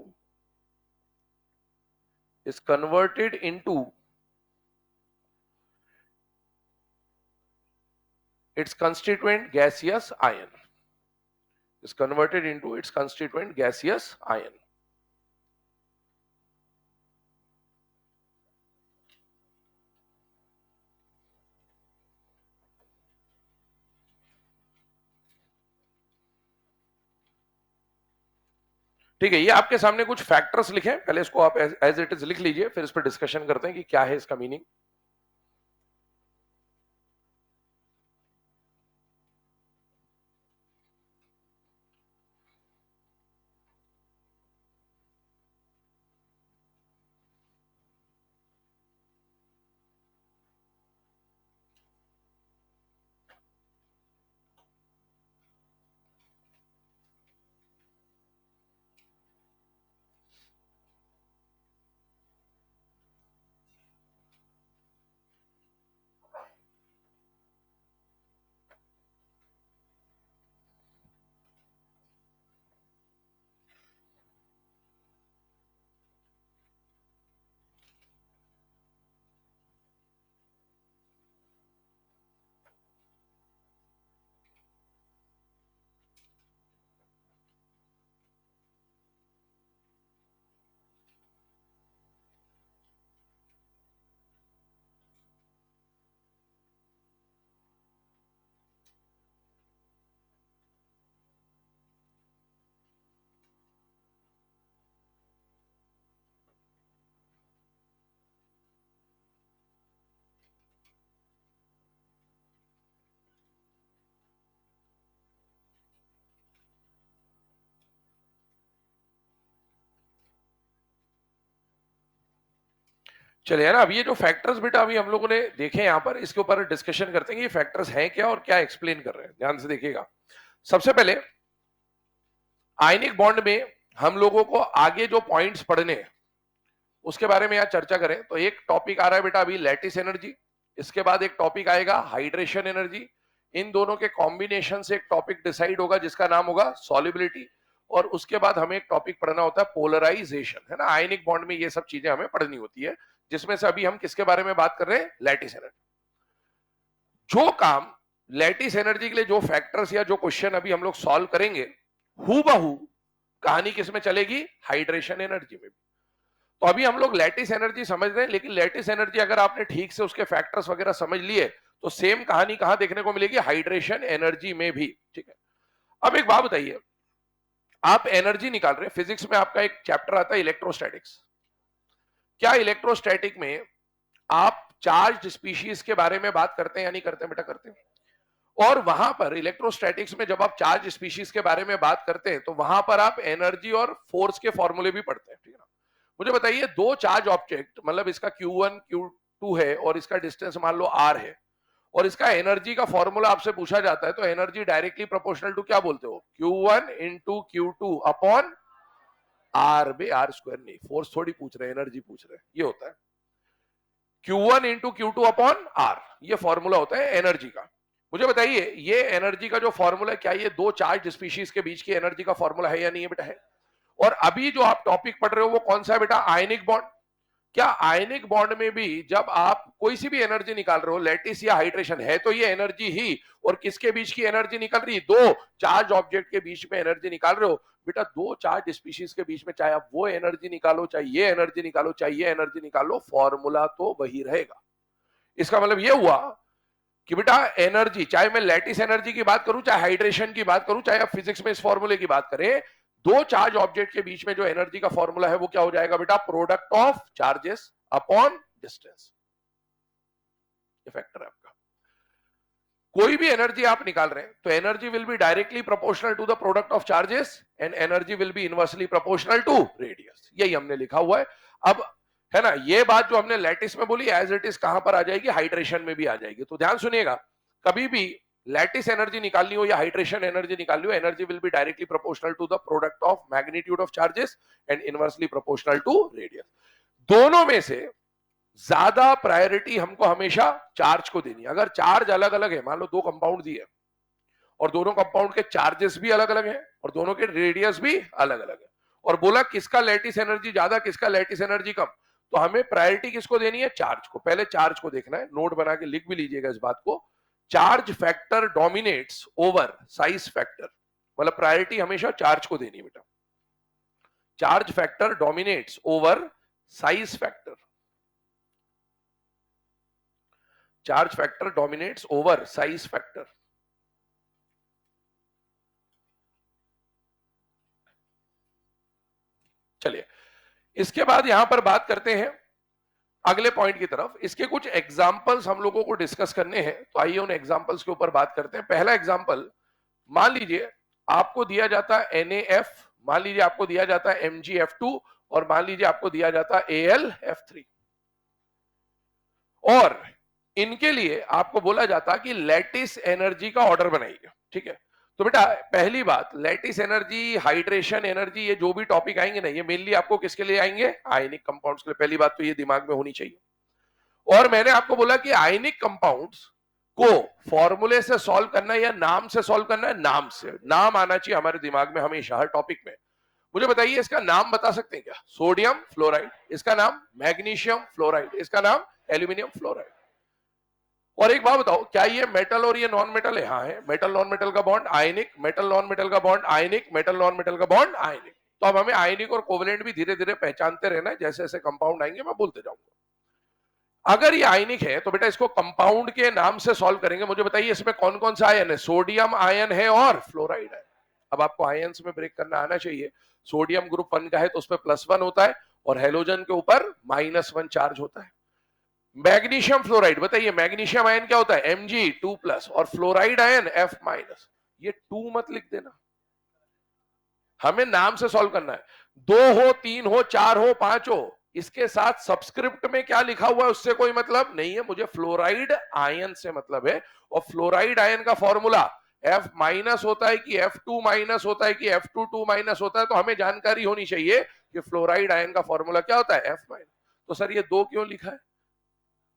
its constituent gaseous ion, is converted into its constituent gaseous ion. ठीक है, ये आपके सामने कुछ फैक्टर्स लिखे हैं, पहले इसको आप एज इट इज लिख लीजिए, फिर इस पर डिस्कशन करते हैं कि क्या है इसका मीनिंग। चलिए ना, अब ये जो फैक्टर्स बेटा अभी हम लोगों ने देखे यहाँ पर, इसके ऊपर डिस्कशन करते हैं कि ये फैक्टर्स हैं क्या और क्या एक्सप्लेन कर रहे हैं। ध्यान से देखिएगा। सबसे पहले आयनिक बॉन्ड में हम लोगों को आगे जो पॉइंट्स पढ़ने हैं उसके बारे में यहाँ चर्चा करें तो एक टॉपिक आ रहा है बेटा अभी लैटिस एनर्जी, इसके बाद एक टॉपिक आएगा हाइड्रेशन एनर्जी, इन दोनों के कॉम्बिनेशन से एक टॉपिक डिसाइड होगा जिसका नाम होगा सॉल्युबिलिटी, और उसके बाद हमें एक टॉपिक पढ़ना होता है पोलराइजेशन, है ना। आयनिक बॉन्ड में ये सब चीजें हमें पढ़नी होती है, जिसमें से अभी हम किसके बारे में बात कर रहे हैं, लैटिस एनर्जी। जो काम लैटिस एनर्जी के लिए जो फैक्टर्स या जो क्वेश्चन अभी हम लोग सॉल्व करेंगे, हूबहू कहानी किसमें चलेगी, हाइड्रेशन एनर्जी में भी। तो अभी हम लोग लैटिस एनर्जी समझ रहे हैं, लेकिन लैटिस एनर्जी अगर आपने ठीक से उसके फैक्टर्स वगैरह समझ लिए तो सेम कहानी कहां देखने को मिलेगी, हाइड्रेशन एनर्जी में भी। ठीक है, अब एक बात बताइए, आप एनर्जी निकाल रहे हैं, फिजिक्स में आपका एक चैप्टर आता है इलेक्ट्रोस्टैटिक्स। क्या इलेक्ट्रोस्टैटिक में आप चार्ज स्पीशीज के बारे में बात करते हैं या नहीं करते हैं, बेटा करते हैं। और वहां पर इलेक्ट्रोस्टैटिक्स में जब आप चार्ज स्पीशीज के बारे में बात करते हैं तो वहां पर आप एनर्जी और फोर्स के फॉर्मूले भी पढ़ते हैं, ठीक है ना। मुझे बताइए, दो चार्ज ऑब्जेक्ट, मतलब इसका Q1 Q2 है और इसका डिस्टेंस मान लो R है, और इसका एनर्जी का फॉर्मूला आपसे पूछा जाता है, तो एनर्जी डायरेक्टली प्रोपोर्शनल टू क्या बोलते हो, Q1 into Q2 upon R बे R स्क्वायर, नहीं फोर्स थोड़ी पूछ रहे हैं, एनर्जी पूछ रहे हैं, ये होता है Q1 into Q2 upon R, ये फॉर्मूला होता है एनर्जी का। मुझे बताइए, ये एनर्जी का जो फॉर्मूला है, क्या ये दो चार्ज स्पीशीज के बीच की एनर्जी का फॉर्मूला है या नहीं है, बेटा है। और अभी जो आप टॉपिक पढ़ रहे हो वो कौन सा है बेटा, आयनिक बॉन्ड। क्या आयनिक बॉन्ड में भी जब आप कोई सी भी एनर्जी निकाल रहे हो, लैटिस या हाइड्रेशन, है तो ये एनर्जी ही, और किसके बीच की एनर्जी निकल रही, दो चार्ज ऑब्जेक्ट के बीच में एनर्जी निकाल रहे हो। बेटा दो चार्ज स्पीशीज के बीच में चाहे आप वो एनर्जी निकालो, चाहे ये एनर्जी निकालो, चाहे ये एनर्जी निकालो, फॉर्मूला तो वही रहेगा। इसका मतलब ये हुआ कि बेटा एनर्जी, चाहे मैं लैटिस एनर्जी की बात करूं, चाहे हाइड्रेशन की बात करूं, चाहे आप फिजिक्स में इस फॉर्मूले की बात करें, दो चार्ज ऑब्जेक्ट के बीच में जो एनर्जी का फॉर्मूला है वो क्या हो जाएगा बेटा, product of charges upon distance. ये फैक्टर है आपका। कोई भी एनर्जी आप निकाल रहे हैं तो energy will be directly proportional to the product of charges and energy will be inversely proportional to radius, यही हमने लिखा हुआ है। अब है ना, ये बात जो हमने लैटिस में बोली एज इट इज कहां पर आ जाएगी, हाइड्रेशन में भी आ जाएगी। तो ध्यान सुनिएगा, कभी भी लैटिस एनर्जी निकालनी हो या हाइड्रेशन एनर्जी निकालनी हो, energy will be directly proportional to the product of magnitude of charges and inversely proportional to radius. दोनों में से ज्यादा प्रायोरिटी हमको हमेशा चार्ज को देनी है। अगर चार्ज अलग अलग है, मान लो दो कंपाउंड दिए और दोनों कंपाउंड के चार्जेस भी अलग अलग हैं और दोनों के रेडियस भी अलग अलग है, और बोला किसका लैटिस एनर्जी ज्यादा, किसका लैटिस एनर्जी कम, तो हमें प्रायोरिटी किसको देनी है, चार्ज को। पहले चार्ज को देखना है, नोट बना के लिख भी लीजिएगा इस बात को, charge factor dominates over size factor, मतलब प्रायोरिटी हमेशा चार्ज को देनी है बेटा। Charge factor dominates over size factor, charge factor dominates over size factor. इसके बाद यहां पर बात करते हैं अगले पॉइंट की तरफ। इसके कुछ एग्जांपल्स हम लोगों को डिस्कस करने हैं, तो आइए उन एग्जांपल्स के ऊपर बात करते हैं। पहला एग्जांपल, मान लीजिए आपको दिया जाता है NaF, मान लीजिए आपको दिया जाता है MgF2, और मान लीजिए आपको दिया जाता है AlF3, और इनके लिए आपको बोला जाता कि लैटिस एनर्जी का ऑर्डर बनाइए। ठीक है, तो बेटा पहली बात, लैटिस एनर्जी, हाइड्रेशन एनर्जी, ये जो भी टॉपिक आएंगे ना, ये मेनली आपको किसके लिए आएंगे? आयनिक कंपाउंड्स के लिए। पहली बात तो ये दिमाग में होनी चाहिए। और मैंने आपको बोला कि आयनिक कंपाउंड्स को फॉर्मूले से सॉल्व करना है या नाम से सॉल्व करना है? नाम से। नाम आना चाहिए हमारे दिमाग में हमेशा हर टॉपिक में। मुझे बताइए इसका नाम बता सकते हैं क्या? सोडियम फ्लोराइड, इसका नाम मैग्नीशियम फ्लोराइड, इसका नाम एल्यूमिनियम फ्लोराइड। और एक बात बताओ, क्या ये मेटल और ये नॉन मेटल है? हाँ है। मेटल नॉन मेटल का बॉन्ड आयनिक, मेटल नॉन मेटल का बॉन्ड आयनिक, मेटल नॉन मेटल का बॉन्ड आयनिक। तो अब हमें आयनिक और कोवेलेंट भी धीरे धीरे पहचानते रहना है, जैसे जैसे कंपाउंड आएंगे मैं बोलते जाऊंगा। अगर ये आयनिक है तो बेटा इसको कंपाउंड के नाम से सॉल्व करेंगे। मुझे बताइए इसमें कौन कौन सा आयन है? सोडियम आयन है और फ्लोराइड है। अब आपको आयन्स में ब्रेक करना आना चाहिए। सोडियम ग्रुप 1 का है तो उसमें +1 होता है, और हेलोजन के ऊपर -1 चार्ज होता है। मैग्नीशियम फ्लोराइड, बताइए मैग्नीशियम आयन क्या होता है? Mg2+, और फ्लोराइड आयन F-। ये 2 मत लिख देना, हमें नाम से सॉल्व करना है। 2 हो, 3 हो, 4 हो, 5 हो, इसके साथ सब्सक्रिप्ट में क्या लिखा हुआ है उससे कोई मतलब नहीं है, मुझे फ्लोराइड आयन से मतलब है। और फ्लोराइड आयन का फॉर्मूला F- होता है कि F2- होता है कि F22- होता है, तो हमें जानकारी होनी चाहिए कि फ्लोराइड आयन का फॉर्मूला क्या होता है? F-। तो सर ये 2 क्यों लिखा है?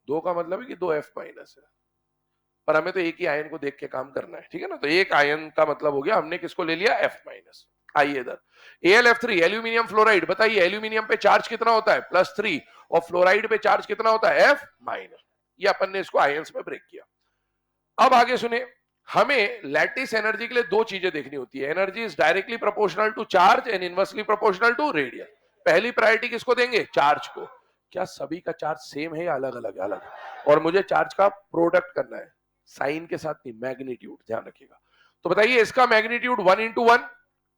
2 का मतलब है कि 2 F- है, पर हमें तो एक ही आयन को देख के काम करना है। ठीक है ना, तो एक आयन का मतलब हो गया, हमने किसको ले लिया? F-। आइए इधर, AlF3 एल्यूमिनियम फ्लोराइड, बताइए एल्यूमिनियम पे चार्ज कितना होता है? +3, और फ्लोराइड पे चार्ज कितना होता है? F-। ये अपन ने इसको आयंस में ब्रेक किया। अब आगे सुने, हमें लैटिस एनर्जी के लिए 2 चीजें देखनी होती है। Energy is directly proportional to charge and inversely proportional to radius. पहली प्रायोरिटी किसको देंगे? चार्ज को। क्या सभी का चार्ज सेम है या अलग अलग? अलग। और मुझे चार्ज का प्रोडक्ट करना है, साइन के साथ नहीं, मैग्नीट्यूड, ध्यान रखिएगा। तो बताइए इसका मैग्नीट्यूड 1:1,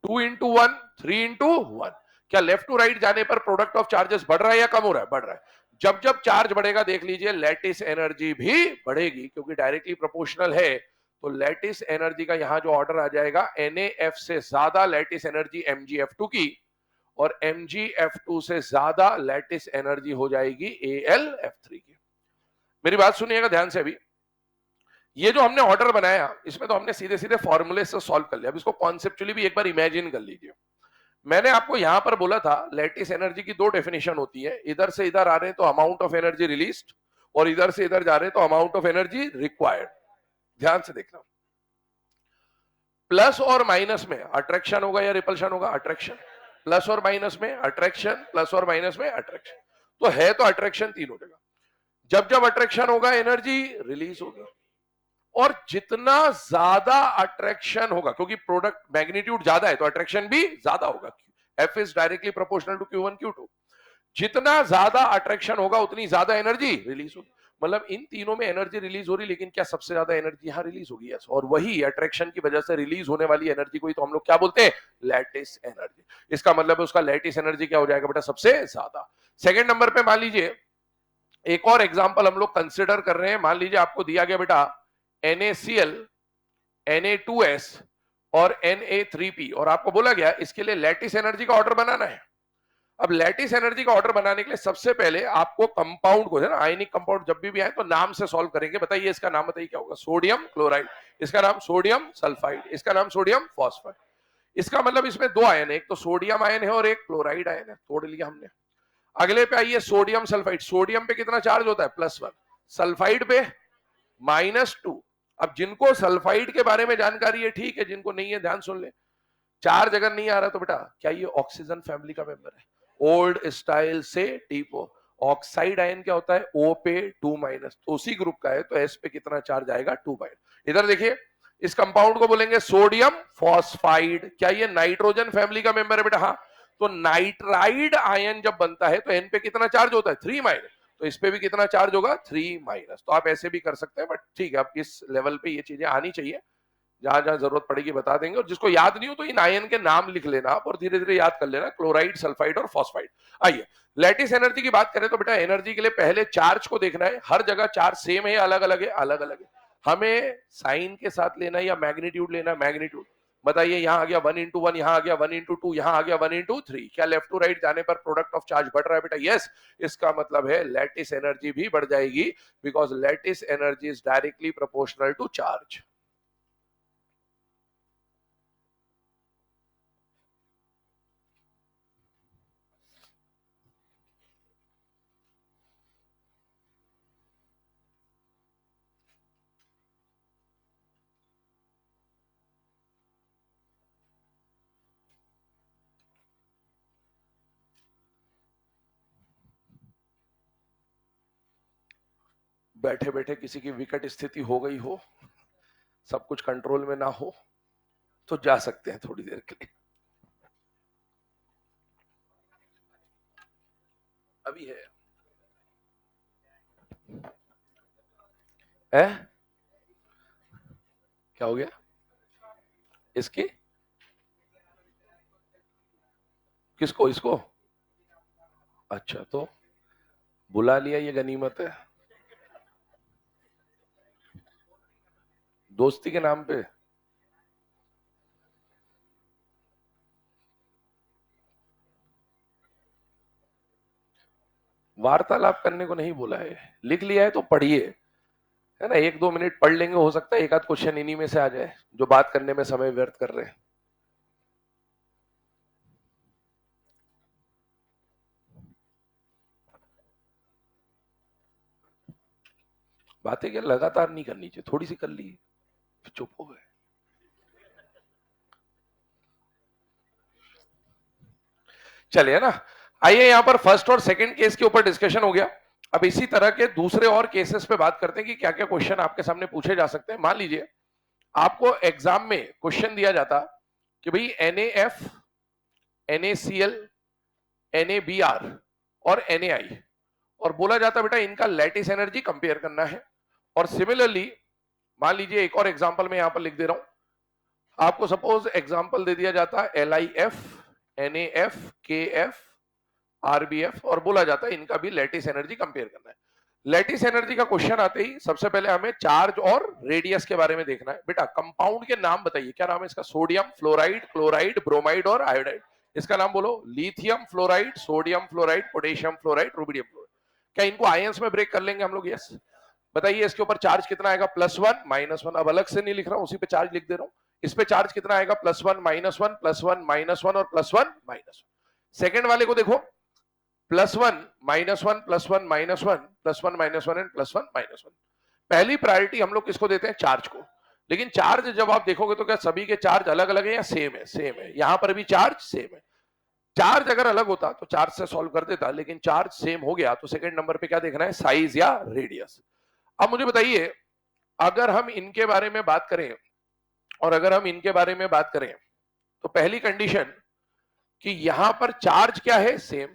2:1, 3:1। क्या लेफ्ट टू राइट जाने पर प्रोडक्ट ऑफ चार्जेस बढ़ रहा है या कम हो रहा है? बढ़ रहा है। जब जब चार्ज बढ़ेगा देख लीजिए लैटिस एनर्जी भी बढ़ेगी, क्योंकि डायरेक्टली प्रोपोर्शनल है। तो लैटिस एनर्जी का यहां जो ऑर्डर आ जाएगा, NaF से ज्यादा लैटिस एनर्जी MgF2 की, और MgF2 से ज्यादा लैटिस एनर्जी हो जाएगी AlF3 की। मेरी बात सुनिएगा ध्यान से। अभी ये जो हमने ऑर्डर बनाया, इसमें तो हमने सीधे सीधे फॉर्मूले से सॉल्व कर लिया। अब इसको कॉन्सेप्चुअली भी एक बार इमेजिन कर लीजिए। मैंने आपको यहां पर बोला था लैटिस एनर्जी की 2 डेफिनेशन होती है। इधर से इधर आ रहे हैं तो अमाउंट ऑफ एनर्जी रिलीज्ड, और इधर से इधर जा रहे हैं तो अमाउंट ऑफ एनर्जी रिक्वायर्ड। ध्यान से देखना, प्लस और माइनस में अट्रैक्शन होगा या रिपल्शन होगा? अट्रैक्शन। प्लस और माइनस में अट्रैक्शन, प्लस और माइनस में अट्रैक्शन। तो है तो अट्रैक्शन 3 हो जाएगा। जब जब अट्रैक्शन होगा एनर्जी रिलीज होगी, और जितना ज्यादा अट्रैक्शन होगा, क्योंकि प्रोडक्ट मैग्नीट्यूड ज्यादा है तो अट्रैक्शन भी ज्यादा होगा। F is directly proportional to Q1 Q2। जितना ज्यादा अट्रैक्शन होगा उतनी ज्यादा एनर्जी रिलीज होगी। मतलब इन तीनों में एनर्जी रिलीज हो रही, लेकिन क्या सबसे ज्यादा एनर्जी यहां रिलीज होगी? यस। और वही अट्रैक्शन की वजह से रिलीज होने वाली एनर्जी को ही तो हम लोग क्या बोलते हैं? Lattice energy. इसका मतलब है उसका लैटिस एनर्जी क्या हो जाएगा बेटा? सबसे ज्यादा। सेकंड नंबर पे मान लीजिए एक और एग्जांपल हम लोग कंसिडर कर रहे हैं। मान लीजिए आपको दिया गया बेटा NaCl, Na2S और Na3P, और आपको बोला गया इसके लिए लैटिस एनर्जी का ऑर्डर बनाना है। अब लैटिस एनर्जी का ऑर्डर बनाने के लिए सबसे पहले आपको कंपाउंड को, है ना, आयनिक कंपाउंड जब भी आए तो नाम से सॉल्व करेंगे। बताइए इसका नाम बताइए क्या होगा? सोडियम क्लोराइड, इसका नाम सोडियम सल्फाइड, इसका नाम सोडियम फॉस्फाइड। इसका मतलब इसमें 2 आयन है, एक तो सोडियम आयन है और एक क्लोराइड आयन है। तोड़ लिया हमने। अगले पे आइए सोडियम सल्फाइड। सोडियम पे कितना चार्ज होता है? +1। सल्फाइड पे -2। अब जिनको सल्फाइड के बारे में जानकारी है ठीक है, जिनको नहीं है ध्यान सुन ले। चार्ज अगर नहीं आ रहा तो बेटा क्या ये ऑक्सीजन फैमिली का मेंबर है? ओल्ड स्टाइल से टीपो। ऑक्साइड आयन क्या होता है? O पे 2-, तो उसी ग्रुप का है, तो S पे कितना चार्ज आएगा? 2-। इधर देखिए इस कंपाउंड को बोलेंगे सोडियम फॉस्फाइड। क्या ये नाइट्रोजन फैमिली का मेंबर है बेटा? हाँ। तो नाइट्राइड आयन जब बनता है तो N पे कितना चार्ज होता है? 3-। तो इस पे भी कितना चार्ज होगा? 3-। तो आप ऐसे भी कर सकते हैं, बट ठीक है, अब इस लेवल पे ये चीजें आनी चाहिए, जहां जहां जरूरत पड़ेगी बता देंगे, और जिसको याद नहीं हो तो इन आयन के नाम लिख लेना आप और धीरे धीरे याद कर लेना, क्लोराइड, सल्फाइड और फॉस्फाइड। आइए लैटिस एनर्जी की बात करें तो बेटा एनर्जी के लिए पहले चार्ज को देखना है, हर जगह चार्ज सेम है या अलग अलग है, अलग अलग है। हमें साइन के साथ लेना है या मैग्नीट्यूड लेना है, मैग्नीट्यूड। बताइए यहां आ गया 1 into 1, यहां आ गया 1 into 2, यहां आ गया 1 into 3, क्या लेफ्ट टू राइट जाने पर प्रोडक्ट ऑफ चार्ज बढ़ रहा है बेटा? यस। इसका मतलब है लैटिस एनर्जी भी बढ़ जाएगी, because lattice energy is directly proportional to charge. बैठे बैठे किसी की विकट स्थिति हो गई हो, सब कुछ कंट्रोल में ना हो, तो जा सकते हैं थोड़ी देर के लिए। अभी है क्या हो गया इसकी? किसको? इसको? अच्छा, तो बुला लिया, ये गनीमत है। दोस्ती के नाम पे वार्तालाप करने को नहीं बोला है, लिख लिया है तो पढ़िए, है ना? 1-2 मिनट पढ़ लेंगे, हो सकता है एक आध क्वेश्चन इन्हीं में से आ जाए जो बात करने में समय व्यर्थ कर रहे हैं। बातें क्या लगातार नहीं करनी चाहिए, थोड़ी सी कर ली फिर चुप हो गए। चलिए ना, आइए यहां पर फर्स्ट और सेकंड केस के ऊपर डिस्कशन हो गया। अब इसी तरह के दूसरे और केसेस पे बात करते हैं कि क्या क्या क्वेश्चन आपके सामने पूछे जा सकते हैं। मान लीजिए आपको एग्जाम में क्वेश्चन दिया जाता कि भाई NaF, NaCl, NaBr और NaI, और बोला जाता बेटा इनका लैटिस एनर्जी कंपेयर करना है। और सिमिलरली मान लीजिए एक और एग्जांपल मैं यहां पर लिख दे रहा हूं, आपको सपोज एग्जांपल दे दिया जाता LiF, NaF, KF, RBF, और बोला जाता है इनका भी लैटिस एनर्जी कंपेयर करना है। लैटिस एनर्जी का क्वेश्चन आते ही सबसे पहले हमें चार्ज और रेडियस के बारे में देखना है। बेटा कंपाउंड के नाम बताइए, क्या नाम है इसका? सोडियम, फ्लोराइड, क्लोराइड, ब्रोमाइड और आयोडाइड। इसका नाम बोलो। Lithium fluoride, sodium fluoride, potassium fluoride, rubidium fluoride. क्या इनको आयंस में ब्रेक कर लेंगे हम लोग? यस। बताइए इसके ऊपर चार्ज कितना आएगा? +1, -1। अब अलग से नहीं लिख रहा हूं, उसी पे चार्ज लिख दे रहा हूं। इस पे चार्ज कितना आएगा? +1, -1, +1, -1 और +1, -1। सेकंड वाले को देखो, +1, -1, +1, -1, +1, -1 एंड +1, -1। पहली प्रायोरिटी हम लोग किसको देते हैं? चार्ज को। लेकिन चार्ज जब आप देखोगे तो क्या सभी के चार्ज अलग अलग है या सेम है? सेम है। यहां पर भी चार्ज सेम है। चार्ज अगर अलग होता तो चार्ज से सॉल्व कर देता, लेकिन चार्ज सेम हो गया तो सेकंड नंबर पे क्या देखना है? साइज या रेडियस। अब मुझे बताइए, अगर हम इनके बारे में बात करें, और अगर हम इनके बारे में बात करें तो पहली कंडीशन कि यहां पर चार्ज क्या है? सेम।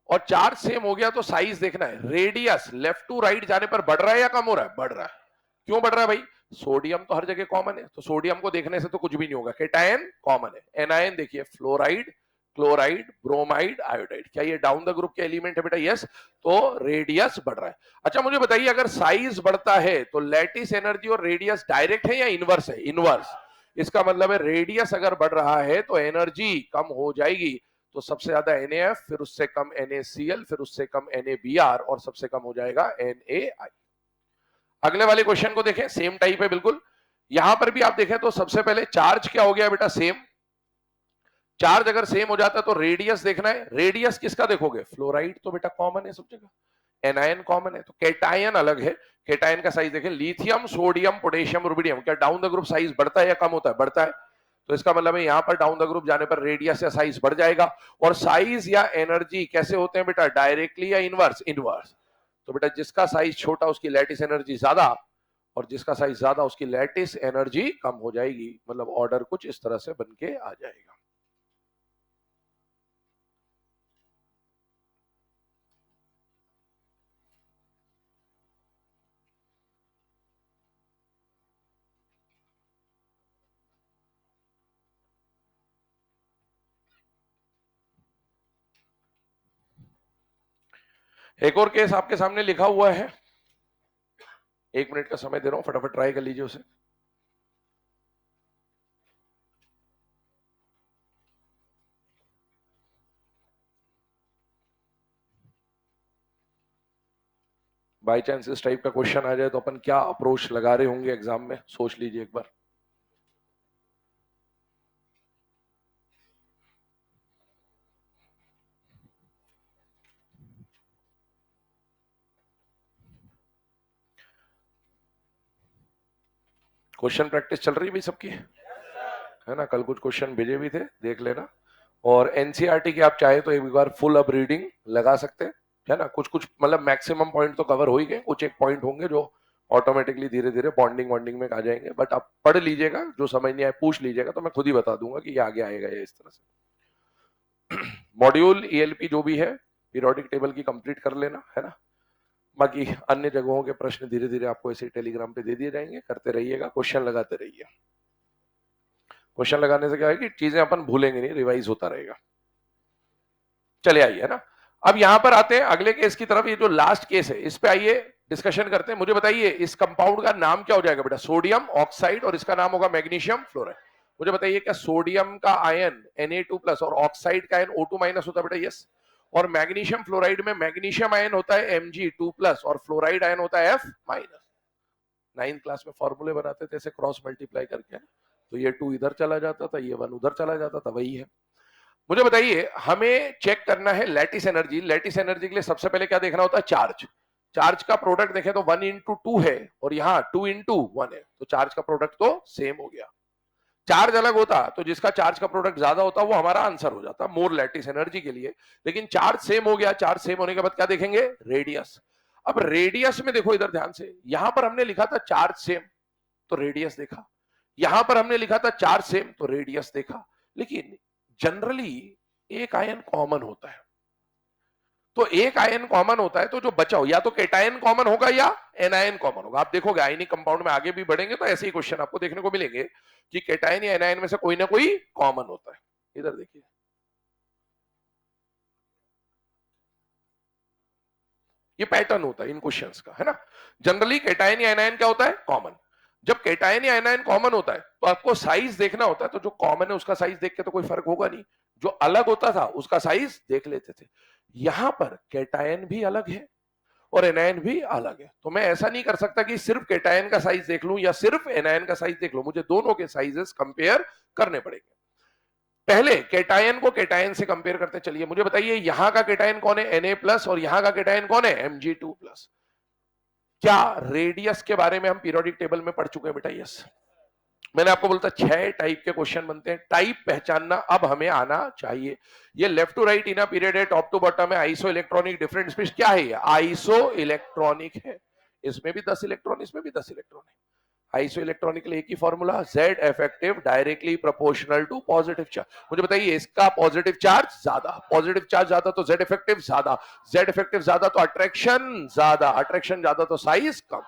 और चार्ज सेम हो गया तो साइज देखना है। रेडियस लेफ्ट टू राइट जाने पर बढ़ रहा है या कम हो रहा है? बढ़ रहा है। क्यों बढ़ रहा है भाई? सोडियम तो हर जगह कॉमन है, तो सोडियम को देखने से तो कुछ भी नहीं होगा। केटायन कॉमन है। एनायन देखिए, फ्लोराइड, क्लोराइड, ब्रोमाइड, आयोडाइड, क्या ये डाउन द ग्रुप के एलिमेंट है बेटा? यस। तो रेडियस बढ़ रहा है। अच्छा मुझे बताइए, अगर साइज बढ़ता है तो लैटिस एनर्जी और रेडियस डायरेक्ट है या इनवर्स है? इनवर्स। इसका मतलब है रेडियस अगर बढ़ रहा है तो एनर्जी कम हो जाएगी। तो सबसे ज्यादा NaF, फिर उससे कम NaCl, फिर उससे कम NaBr, और सबसे कम हो जाएगा NaI। अगले वाले क्वेश्चन को देखें, सेम टाइप है बिल्कुल। यहां पर भी आप देखें तो सबसे पहले चार्ज क्या हो गया बेटा? सेम। चार्ज अगर सेम हो जाता तो रेडियस देखना है। रेडियस किसका देखोगे? फ्लोराइड तो बेटा कॉमन है सब जगह, एनायन कॉमन है, तो केटायन अलग है। केटायन का साइज देखें, लिथियम, सोडियम, पोटेशियम, रुबिडियम, क्या डाउन द ग्रुप साइज बढ़ता है या कम होता है? बढ़ता है। तो इसका मतलब है यहां पर डाउन द ग्रुप जाने पर रेडियस या साइज बढ़ जाएगा। और साइज या एनर्जी कैसे होते हैं बेटा? डायरेक्टली या इनवर्स? इनवर्स। तो बेटा जिसका साइज छोटा उसकी लैटिस एनर्जी ज्यादा, और जिसका साइज ज्यादा उसकी लैटिस एनर्जी कम हो जाएगी। मतलब ऑर्डर कुछ इस तरह से बन के आ जाएगा। एक और केस आपके सामने लिखा हुआ है, 1 मिनट का समय दे रहा हूं, फटाफट ट्राई कर लीजिए उसे। बाई चांस इस टाइप का क्वेश्चन आ जाए तो अपन क्या अप्रोच लगा रहे होंगे एग्जाम में, सोच लीजिए एक बार। क्वेश्चन प्रैक्टिस चल रही है भाई सबकी, है ना? कल कुछ क्वेश्चन भेजे भी थे, देख लेना। और एनसीईआरटी की आप चाहे तो एक बार फुल अब रीडिंग लगा सकते हैं, है ना? कुछ कुछ मतलब मैक्सिमम पॉइंट तो कवर हो ही गए, कुछ एक पॉइंट होंगे जो ऑटोमेटिकली धीरे धीरे बॉन्डिंग वॉन्डिंग में आ जाएंगे, बट आप पढ़ लीजिएगा, जो समझ नहीं आए पूछ लीजिएगा, तो मैं खुद ही बता दूंगा कि ये आगे आएगा ये इस तरह से। मॉड्यूल ईएलपी जो भी है पीरियोडिक टेबल की कंप्लीट कर लेना, है ना? बाकी अन्य जगहों के प्रश्न धीरे धीरे आपको ऐसे टेलीग्राम पे दे दिए जाएंगे, करते रहिएगा, क्वेश्चन लगाते रहिए। क्वेश्चन लगाने से क्या है कि चीजें अपन भूलेंगे नहीं, रिवाइज होता रहेगा। चले आइए, है ना? अब यहां पर आते हैं अगले केस की तरफ। ये जो लास्ट केस है इस पे आइए डिस्कशन करते हैं। मुझे बताइए इस कंपाउंड का नाम क्या हो जाएगा बेटा? सोडियम ऑक्साइड, और इसका नाम होगा मैग्नीशियम फ्लोराइड। मुझे बताइए क्या सोडियम का आयन Na2+ और ऑक्साइड का आयन O2- होता है बेटा? यस। और मैग्नीशियम फ्लोराइड में मैग्नीशियम आयन होता है Mg2+ और फ्लोराइड आयन होता है F-। 9th क्लास में फॉर्मूले बनाते थे ऐसे क्रॉस मल्टीप्लाई करके, तो ये 2 इधर चला जाता था, ये 1 उधर चला जाता था, वही है। मुझे बताइए हमें चेक करना है लैटिस एनर्जी। लैटिस एनर्जी के लिए सबसे पहले क्या देखना होता है? चार्ज। चार्ज का प्रोडक्ट देखें तो 1 into 2 है और यहाँ 2 into 1 है, तो चार्ज का प्रोडक्ट तो सेम हो गया। चार्ज अलग होता तो जिसका चार्ज का प्रोडक्ट ज्यादा होता वो हमारा आंसर हो जाता, मोर लैटिस एनर्जी के लिए। लेकिन चार्ज सेम हो गया, चार्ज सेम होने के बाद क्या देखेंगे? रेडियस। अब रेडियस में देखो इधर ध्यान से, यहां पर हमने लिखा था चार्ज सेम तो रेडियस देखा, यहां पर हमने लिखा था चार्ज सेम तो रेडियस देखा। लेकिन जनरली एक आयन कॉमन होता है, तो एक आयन कॉमन होता है तो जो बचा हो या तो केटायन कॉमन होगा या एनायन कॉमन होगा। आप देखोगे आयनिक कंपाउंड में आगे भी बढ़ेंगे तो ऐसे ही क्वेश्चन आपको देखने को मिलेंगे कि केटायन या एनायन में से कोई ना कोई कॉमन होता है। इधर देखिए, ये पैटर्न होता है इन क्वेश्चंस का, है ना? जनरली केटायन या एनायन क्या होता है? कॉमन। जब केटायन या एनायन कॉमन होता है तो आपको साइज देखना होता है, तो जो कॉमन है उसका साइज देख के तो कोई फर्क होगा नहीं, जो अलग होता था उसका साइज देख लेते थे। यहां पर केटायन भी अलग है और एनायन भी अलग है, तो मैं ऐसा नहीं कर सकता कि सिर्फ केटायन का साइज देख लूं या सिर्फ एनायन का साइज देख लूं, मुझे दोनों के साइजेस कंपेयर करने पड़ेंगे। पहले केटायन को केटायन से कंपेयर करते चलिए। मुझे बताइए यहां का केटायन कौन है? Na+ और यहां का केटायन कौन है? Mg2+। क्या रेडियस के बारे में हम पीरियोडिक टेबल में पढ़ चुके हैं बेटा? यस। मैंने आपको बोलता 6 टाइप के क्वेश्चन बनते हैं, टाइप पहचानना अब हमें आना चाहिए। ये left to right in period है, टॉप टू बॉटम है, आइसो इलेक्ट्रॉनिक डिफरेंट स्पीड। क्या है ये? आइसो इलेक्ट्रॉनिक है। इसमें भी 10 इलेक्ट्रॉन, इसमें भी 10 इलेक्ट्रॉन है। आइसो इलेक्ट्रॉनिक के लिए एक ही formula, Z effective directly proportional to positive charge. मुझे बताइए इसका पॉजिटिव चार्ज ज्यादा, पॉजिटिव चार्ज ज्यादा तो Z इफेक्टिव ज्यादा, Z इफेक्टिव ज्यादा तो अट्रैक्शन ज्यादा, अट्रैक्शन ज्यादा तो साइज कम।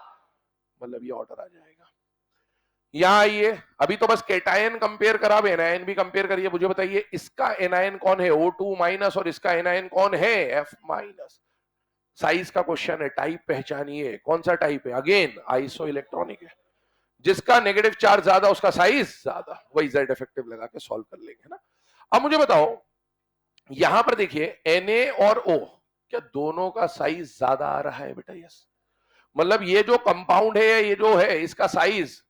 मतलब ये ऑर्डर आ जाएगा। यहां आइए, अभी तो बस केटायन कंपेयर करा, अब एनायन भी कंपेयर करिए। मुझे बताइए इसका एनायन कौन है? O2- और इसका एनायन कौन है? F-। साइज का क्वेश्चन है, टाइप पहचानिए कौन सा टाइप है। अगेन आइसो इलेक्ट्रॉनिक है, जिसका नेगेटिव चार्ज ज्यादा उसका साइज ज्यादा, वही Z इफेक्टिव लगा के सॉल्व कर लेंगे ना। अब मुझे बताओ यहां पर देखिए Na और O, क्या दोनों का साइज ज्यादा आ रहा है बेटा? यस। मतलब ये जो कंपाउंड है, ये जो है इसका साइज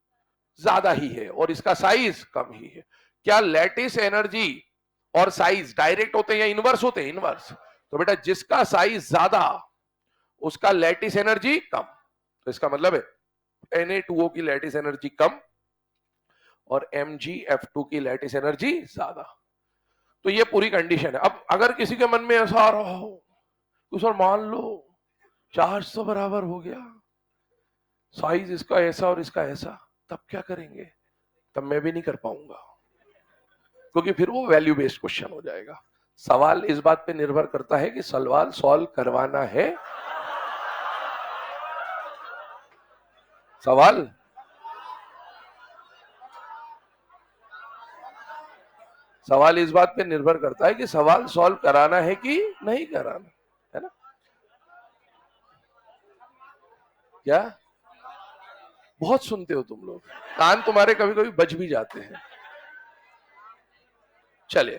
ज्यादा ही है और इसका साइज कम ही है। क्या लैटिस एनर्जी और साइज डायरेक्ट होते हैं या इनवर्स होते हैं? इनवर्स। तो बेटा जिसका साइज ज्यादा उसका लैटिस एनर्जी कम, तो इसका मतलब है Na2O की लैटिस एनर्जी कम और MgF2 की लैटिस एनर्जी ज्यादा। तो ये पूरी कंडीशन है। अब अगर किसी के मन में ऐसा आ रहा हो तो सर मान लो चार्ज तो बराबर हो गया, साइज इसका ऐसा और इसका ऐसा, तब क्या करेंगे? तब मैं भी नहीं कर पाऊंगा, क्योंकि फिर वो वैल्यू बेस्ड क्वेश्चन हो जाएगा। सवाल इस बात पे निर्भर करता है कि सवाल सॉल्व करवाना है। सवाल सवाल इस बात पे निर्भर करता है कि सवाल सॉल्व कराना है कि नहीं कराना, है ना? क्या? बहुत सुनते हो तुम लोग, कान तुम्हारे कभी कभी बज भी जाते हैं। चलिए,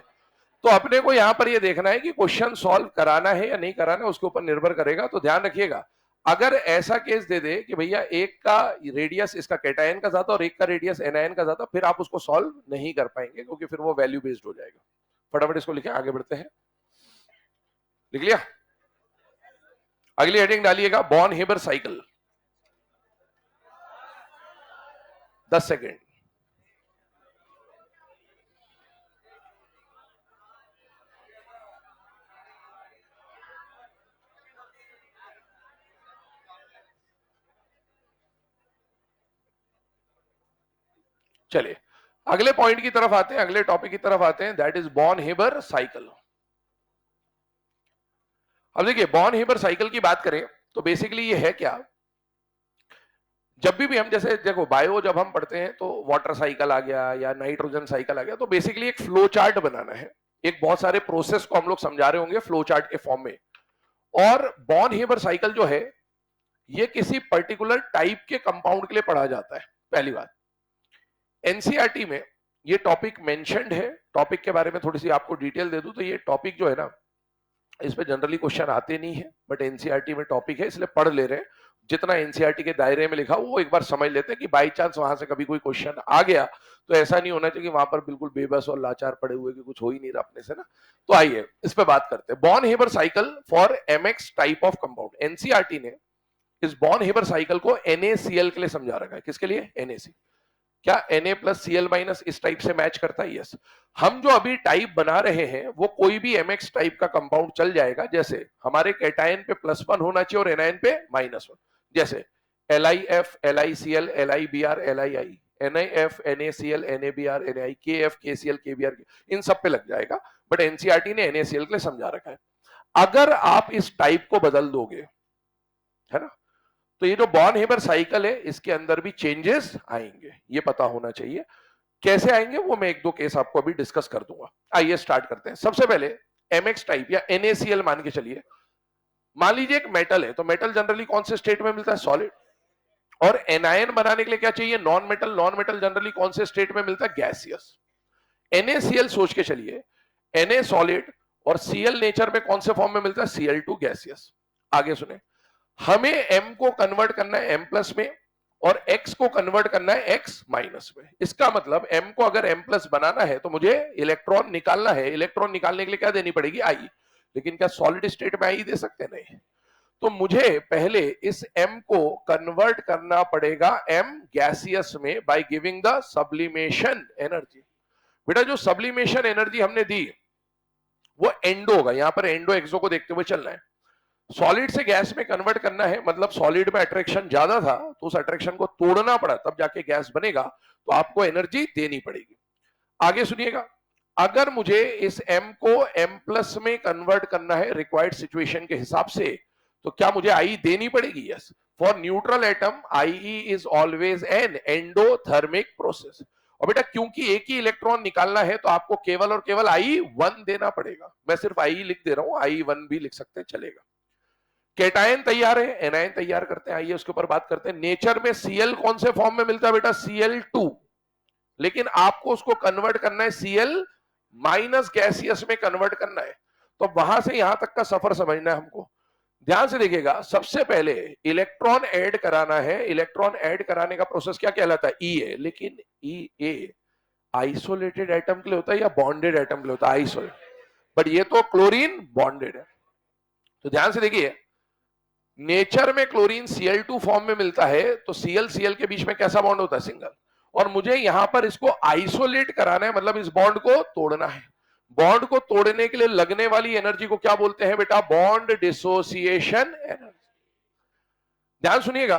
तो अपने को यहां पर ये देखना है कि क्वेश्चन सॉल्व कराना है या नहीं कराना, उसके ऊपर निर्भर करेगा। तो ध्यान रखिएगा, अगर ऐसा केस दे दे कि भैया एक का रेडियस इसका कैटायन का ज्यादा और एक का रेडियस एनायन का ज्यादा, फिर आप उसको सॉल्व नहीं कर पाएंगे, क्योंकि फिर वो वैल्यू बेस्ड हो जाएगा। फटाफट इसको लिखे, आगे बढ़ते हैं। लिख लिया? अगली हेडिंग डालिएगा, बॉर्न हेबर साइकिल। 10 सेकेंड। चलिए, अगले पॉइंट की तरफ आते हैं, अगले टॉपिक की तरफ आते हैं, that is Born Haber cycle. अब देखिए, बॉर्न हेबर साइकिल की बात करें तो बेसिकली ये है क्या, जब भी हम जैसे देखो बायो जब हम पढ़ते हैं तो वाटर साइकिल आ गया या नाइट्रोजन साइकिल आ गया, तो बेसिकली एक फ्लो चार्ट बनाना है, एक बहुत सारे प्रोसेस को हम लोग समझा रहे होंगे फ्लो चार्ट के फॉर्म में। और बॉर्न हेबर साइकिल जो है, ये किसी पर्टिकुलर टाइप के कंपाउंड के लिए पढ़ा जाता है। पहली बात, एनसीईआरटी में ये टॉपिक मेंशन्ड है। टॉपिक के बारे में थोड़ी सी आपको डिटेल दे दूं तो ये टॉपिक जो है ना, इस पे जनरली क्वेश्चन आते नहीं है, बट एनसीईआरटी में टॉपिक है इसलिए पढ़ ले रहे हैं। जितना एनसीईआरटी के दायरे में लिखा वो एक बार समझ लेते हैं कि बाई चांस वहां से कभी कोई क्वेश्चन आ गया तो ऐसा नहीं होना चाहिए कि वहां पर बिल्कुल बेबस और लाचार पड़े हुए कि कुछ हो ही नहीं रहा अपने से ना। तो आइए इस पे बात करते हैं। Born Haber cycle for MX type of compound, NCERT ने इस बॉर्न हेबर साइकिल को NaCl के लिए समझा रखा है। किसके लिए? NaC। क्या Na+Cl- इस टाइप से मैच करता है? यस। हम जो अभी टाइप बना रहे हैं वो कोई भी mx टाइप का कंपाउंड चल जाएगा, जैसे हमारे कैटायन पे +1 होना चाहिए और एनायन पे -1। जैसे LiF, LiCl, LiBr, LiI, NiF, NaCl, NaBr, NaI, KF, KCl, KBr, इन सब पे लग जाएगा। बट एनसीईआरटी ने NaCl के लिए समझा रखा है। अगर आप इस टाइप को बदल दोगे, है ना, तो ये जो बॉर्न हेबर साइकिल है इसके अंदर भी चेंजेस आएंगे, ये पता होना चाहिए। कैसे आएंगे वो मैं एक दो केस आपको अभी डिस्कस कर दूंगा। आइए स्टार्ट करते हैं। सबसे पहले एमएक्स टाइप या NaCl मान के चलिए। मान लीजिए एक मेटल है, तो मेटल जनरली कौन से स्टेट में मिलता है? सॉलिड। और एनायन बनाने के लिए क्या चाहिए? Non metal. Non metal generally कौन से स्टेट में मिलता है? गैसियस। NaCl सोच के चलिए, Na सॉलिड और Cl नेचर में कौन से फॉर्म में मिलता है? Cl2 gaseous. आगे सुने, हमें M को कन्वर्ट करना है M+ में और X को कन्वर्ट करना है X- में। इसका मतलब M को अगर M+ बनाना है तो मुझे इलेक्ट्रॉन निकालना है। इलेक्ट्रॉन निकालने के लिए क्या देनी पड़ेगी? I। लेकिन क्या सॉलिड स्टेट में I दे सकते? नहीं। तो मुझे पहले इस M को कन्वर्ट करना पड़ेगा M गैसियस में by giving the sublimation energy. बेटा जो सब्लिमेशन एनर्जी हमने दी वो एंडो होगा, यहां पर एंडो एक्सो को देखते हुए चलना है। सॉलिड से गैस में कन्वर्ट करना है, मतलब सॉलिड में अट्रैक्शन ज्यादा था तो उस अट्रैक्शन को तोड़ना पड़ा, तब जाके गैस बनेगा, तो आपको एनर्जी देनी पड़ेगी। आगे सुनिएगा, अगर मुझे इस M को M+ में कन्वर्ट करना है रिक्वायर्ड सिचुएशन के हिसाब से, तो क्या मुझे I देनी पड़ेगी? Yes. For neutral atom IE is always an endothermic process. और बेटा क्योंकि एक ही इलेक्ट्रॉन निकालना है तो आपको केवल और केवल I1 देना पड़ेगा। मैं सिर्फ I लिख दे रहा हूं, I1 भी लिख सकते हैं, चलेगा। कैटायन तैयार है, एनायन तैयार करते हैं। आइए उसके ऊपर बात करते हैं। नेचर में Cl कौन से फॉर्म में मिलता है? बेटा Cl2। लेकिन आपको उसको कन्वर्ट करना है Cl- गैसियस में कन्वर्ट करना है। तो वहां से यहां तक का सफर समझना है हमको। ध्यान से देखिएगा, सबसे पहले इलेक्ट्रॉन ऐड कराना है। इलेक्ट्रॉन ऐड कराने का प्रोसेस क्या कहलाता है? EA। लेकिन EA आइसोलेटेड एटम के लिए होता है या बॉन्डेड एटम के लिए होता है? आइसोलेटेड। बट ये तो क्लोरीन बॉन्डेड है। तो ध्यान से देखिए, नेचर में क्लोरीन Cl2 फॉर्म में मिलता है, तो Cl के बीच में कैसा बॉन्ड होता है? सिंगल। और मुझे यहां पर इसको आइसोलेट कराना है, मतलब इस बॉन्ड को तोड़ना है। बॉन्ड को तोड़ने के लिए लगने वाली एनर्जी को क्या बोलते हैं बेटा? Bond dissociation energy. ध्यान सुनिएगा,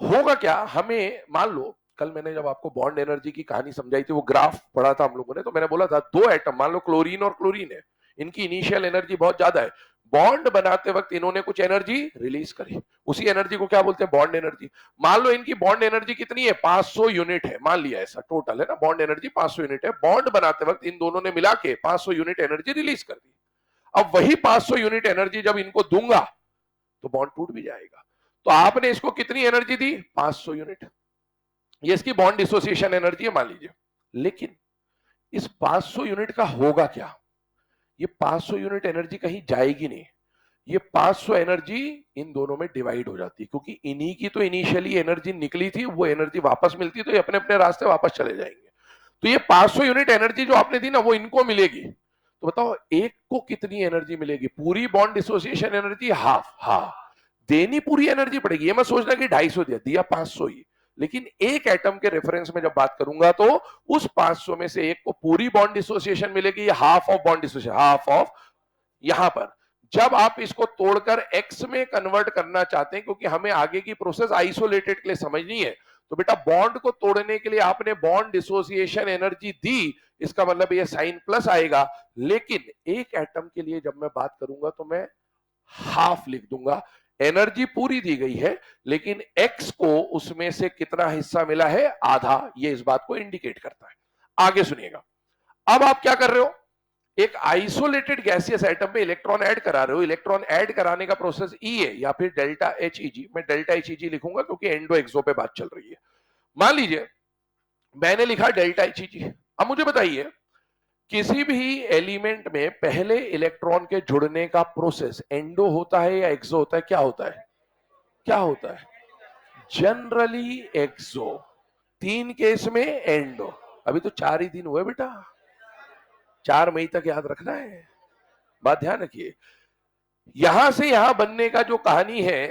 होगा क्या, हमें मान लो कल मैंने जब आपको बॉन्ड एनर्जी की कहानी समझाई थी, वो ग्राफ पढ़ा था हम लोगों ने, तो मैंने बोला था दो एटम, मान लो क्लोरीन और क्लोरीन है, इनकी इनिशियल एनर्जी बहुत ज्यादा है। बॉन्ड बनाते वक्त इन्होंने कुछ एनर्जी रिलीज करी, उसी एनर्जी को क्या बोलते हैं? Bond energy. मान लो इनकी बॉन्ड एनर्जी कितनी है? 500 यूनिट है, मान लिया ऐसा टोटल है ना, बॉन्ड एनर्जी 500 यूनिट है। बॉन्ड बनाते वक्त इन दोनों ने मिला के 500 यूनिट एनर्जी रिलीज कर दी। अब वही 500 यूनिट एनर्जी जब इनको दूंगा तो बॉन्ड टूट भी जाएगा। तो आपने इसको कितनी एनर्जी दी? 500 यूनिट। ये इसकी बॉन्ड डिसोसिएशन एनर्जी है मान लीजिए। लेकिन इस 500 यूनिट का होगा क्या? ये 500 यूनिट एनर्जी कहीं जाएगी नहीं, ये 500 एनर्जी इन दोनों में डिवाइड हो जाती है, क्योंकि इन्हीं की तो इनिशियली एनर्जी निकली थी, वो एनर्जी वापस मिलती है तो ये अपने अपने रास्ते वापस चले जाएंगे। तो ये 500 यूनिट एनर्जी जो आपने दी ना, वो इनको मिलेगी। तो बताओ एक को कितनी एनर्जी मिलेगी? पूरी बॉन्ड डिसोसिएशन एनर्जी हाफ, हाँ देनी पूरी एनर्जी पड़ेगी। ये मत सोचना कि 250 दिया, दिया 500 ही। लेकिन एक एटम के रेफरेंस में जब बात करूंगा तो उस 500 में से एक को पूरी बॉन्ड डिसोसिएशन मिलेगी, half of bond dissociation, half of. यहां पर जब आप इसको तोड़कर एक्स में कन्वर्ट करना चाहते हैं, क्योंकि हमें आगे की प्रोसेस आइसोलेटेड के लिए समझनी है, तो बेटा बॉन्ड को तोड़ने के लिए आपने बॉन्ड डिसोसिएशन एनर्जी दी, इसका मतलब ये साइन प्लस आएगा। लेकिन एक एटम के लिए जब मैं बात करूंगा तो मैं हाफ लिख दूंगा। एनर्जी पूरी दी गई है, लेकिन एक्स को उसमें से कितना हिस्सा मिला है? आधा। ये इस बात को इंडिकेट करता है। आगे सुनिएगा। अब आप क्या कर रहे हो? एक आइसोलेटेड गैसियस एटम में इलेक्ट्रॉन ऐड करा रहे हो। इलेक्ट्रॉन ऐड कराने का प्रोसेस ई है या फिर डेल्टा एच ई। मैं डेल्टा एच ई लिखूंगा क्योंकि एंडो एक्सो पे बात चल रही है। मान लीजिए मैंने लिखा डेल्टा एच ई। अब मुझे बताइए, किसी भी एलिमेंट में पहले इलेक्ट्रॉन के जुड़ने का प्रोसेस एंडो होता है या एक्सो होता है? क्या होता है? क्या होता है? जनरली एक्सो। 3 केस में एंडो। अभी तो 4 ही दिन हुए बेटा, 4 मई तक याद रखना है। बात ध्यान रखिए, यहां से यहां बनने का जो कहानी है,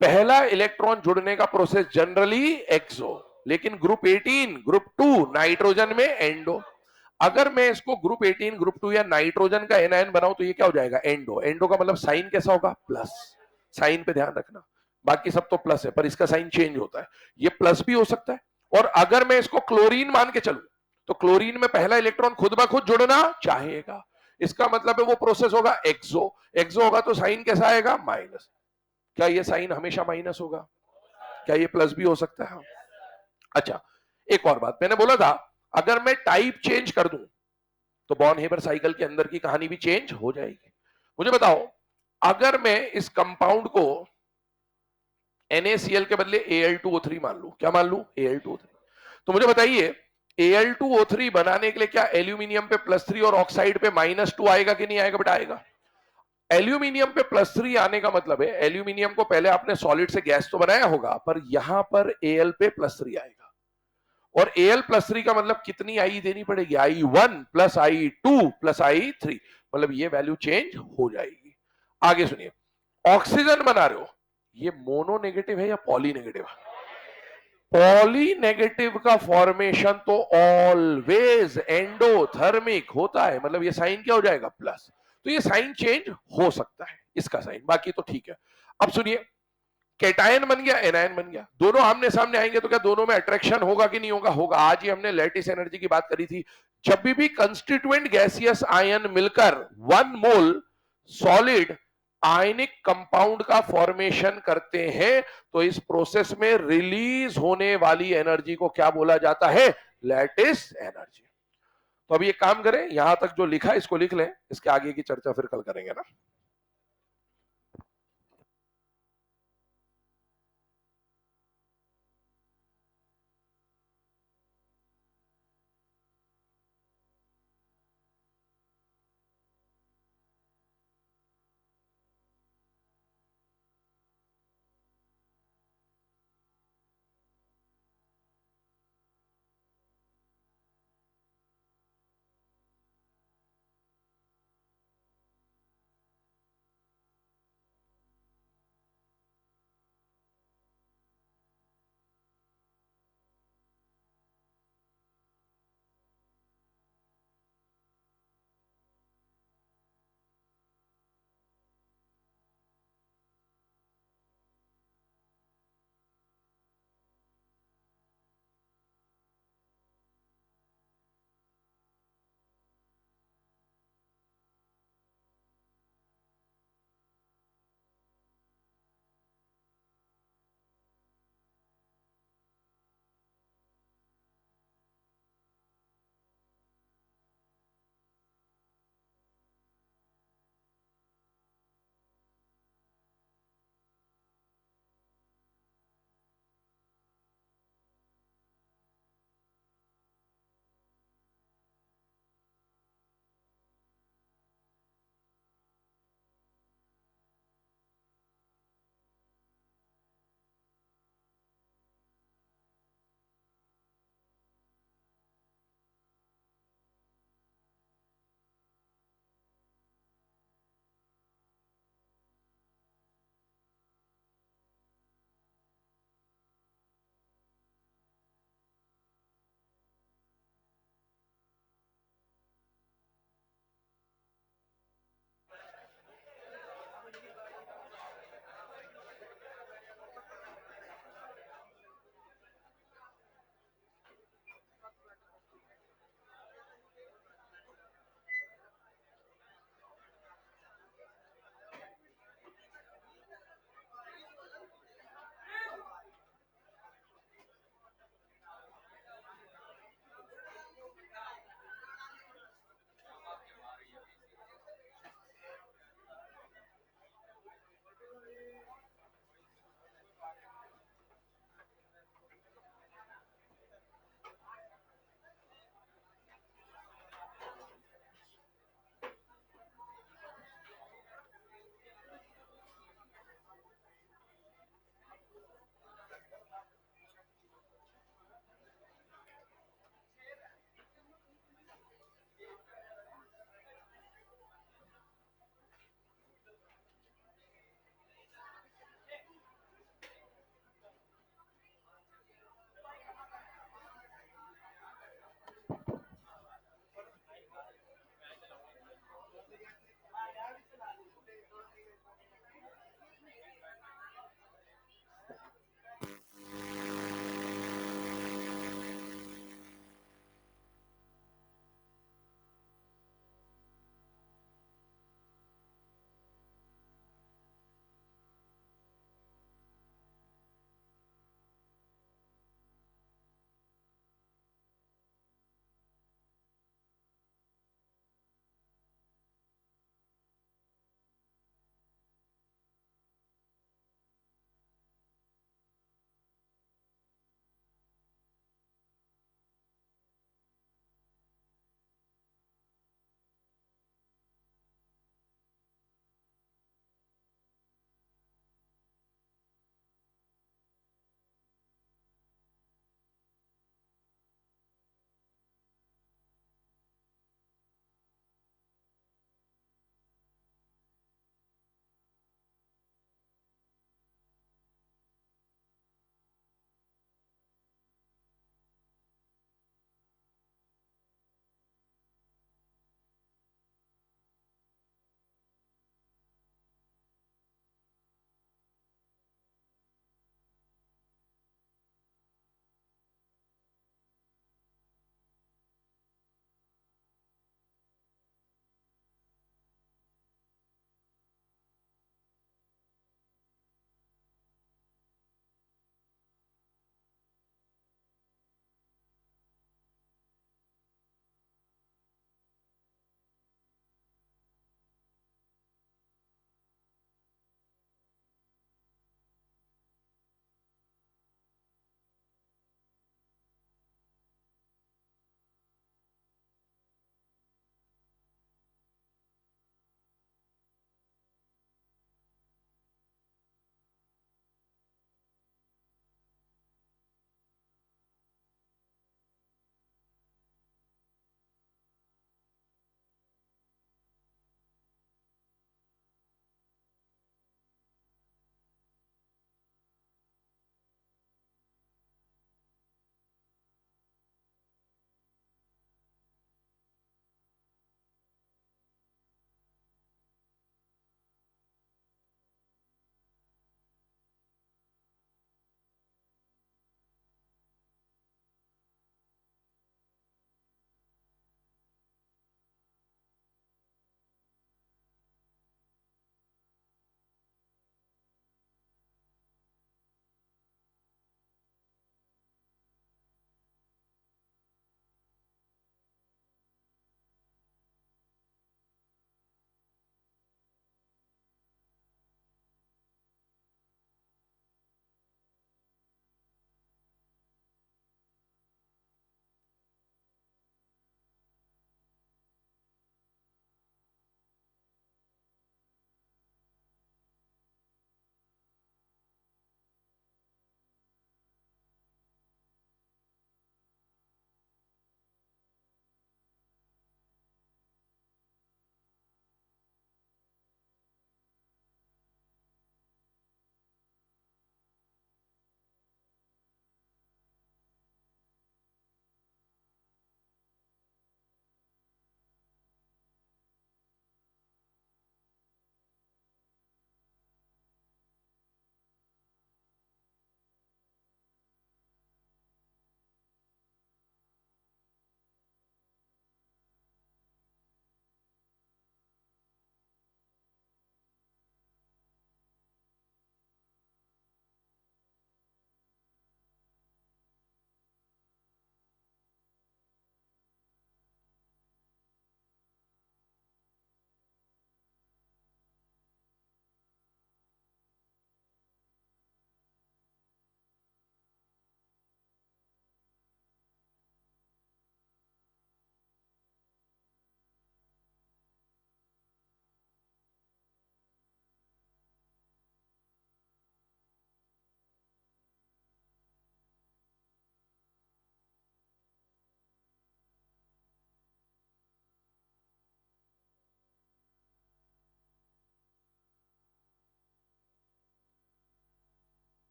पहला इलेक्ट्रॉन जुड़ने का प्रोसेस जनरली एक्सो, लेकिन ग्रुप 18 ग्रुप 2 नाइट्रोजन में एंडो। अगर मैं इसको ग्रुप 18 ग्रुप 2 या नाइट्रोजन का एनायन बनाऊं तो ये क्या हो जाएगा? एंडो। एंडो का मतलब साइन कैसा होगा? प्लस। साइन पे ध्यान रखना, बाकी सब तो प्लस है पर इसका साइन चेंज होता है। ये प्लस भी हो सकता है। और अगर मैं इसको क्लोरीन मान के चलूं तो क्लोरीन में पहला इलेक्ट्रॉन खुद ब खुद जुड़ना चाहेगा, इसका मतलब है वो प्रोसेस होगा एक्सो। एक्सो होगा तो साइन कैसा आएगा? माइनस। क्या ये साइन हमेशा माइनस होगा? क्या ये प्लस भी हो सकता है? अच्छा, एक और बात मैंने बोला था, अगर मैं टाइप चेंज कर दूं तो बॉर्न हेबर साइकिल के अंदर की कहानी भी चेंज हो जाएगी। मुझे बताओ, अगर मैं इस कंपाउंड को NaCl के बदले Al2O3 मान लू, क्या मान लू? Al2O3। तो मुझे बताइए, Al2O3 बनाने के लिए क्या एल्यूमिनियम पे +3 और ऑक्साइड पे -2 आएगा कि नहीं आएगा? बेटा आएगा। एल्यूमिनियम पे +3 आने का मतलब है एल्यूमिनियम को पहले आपने सॉलिड से गैस तो बनाया होगा, पर यहां पर Al पे +3 आएगा। और Al +3 का मतलब कितनी आई देनी पड़ेगी? I1 + I2 + I3। मतलब ये वैल्यू चेंज हो जाएगी। आगे सुनिए, ऑक्सीजन बना रहे हो, ये मोनो नेगेटिव है या पॉली नेगेटिव? पॉली नेगेटिव का फॉर्मेशन तो ऑलवेज एंडोथर्मिक होता है, मतलब ये साइन क्या हो जाएगा? प्लस। तो ये साइन चेंज हो सकता है इसका साइन, बाकी तो ठीक है। अब सुनिए, कैटायन बन गया, एनायन बन गया, दोनों आमने सामने आएंगे तो क्या दोनों में अट्रैक्शन होगा कि नहीं होगा? होगा। आज ही हमने लैटिस एनर्जी की बात करी थी। जब भी कंस्टिट्यूएंट गैसियस आयन मिलकर 1 मोल सॉलिड आयनिक कंपाउंड का फॉर्मेशन करते हैं तो इस प्रोसेस में रिलीज होने वाली एनर्जी को क्या बोला जाता है? Lattice energy. तो अभी एक काम करें, यहां तक जो लिखा है इसको लिख लें, इसके आगे की चर्चा फिर कल करेंगे ना।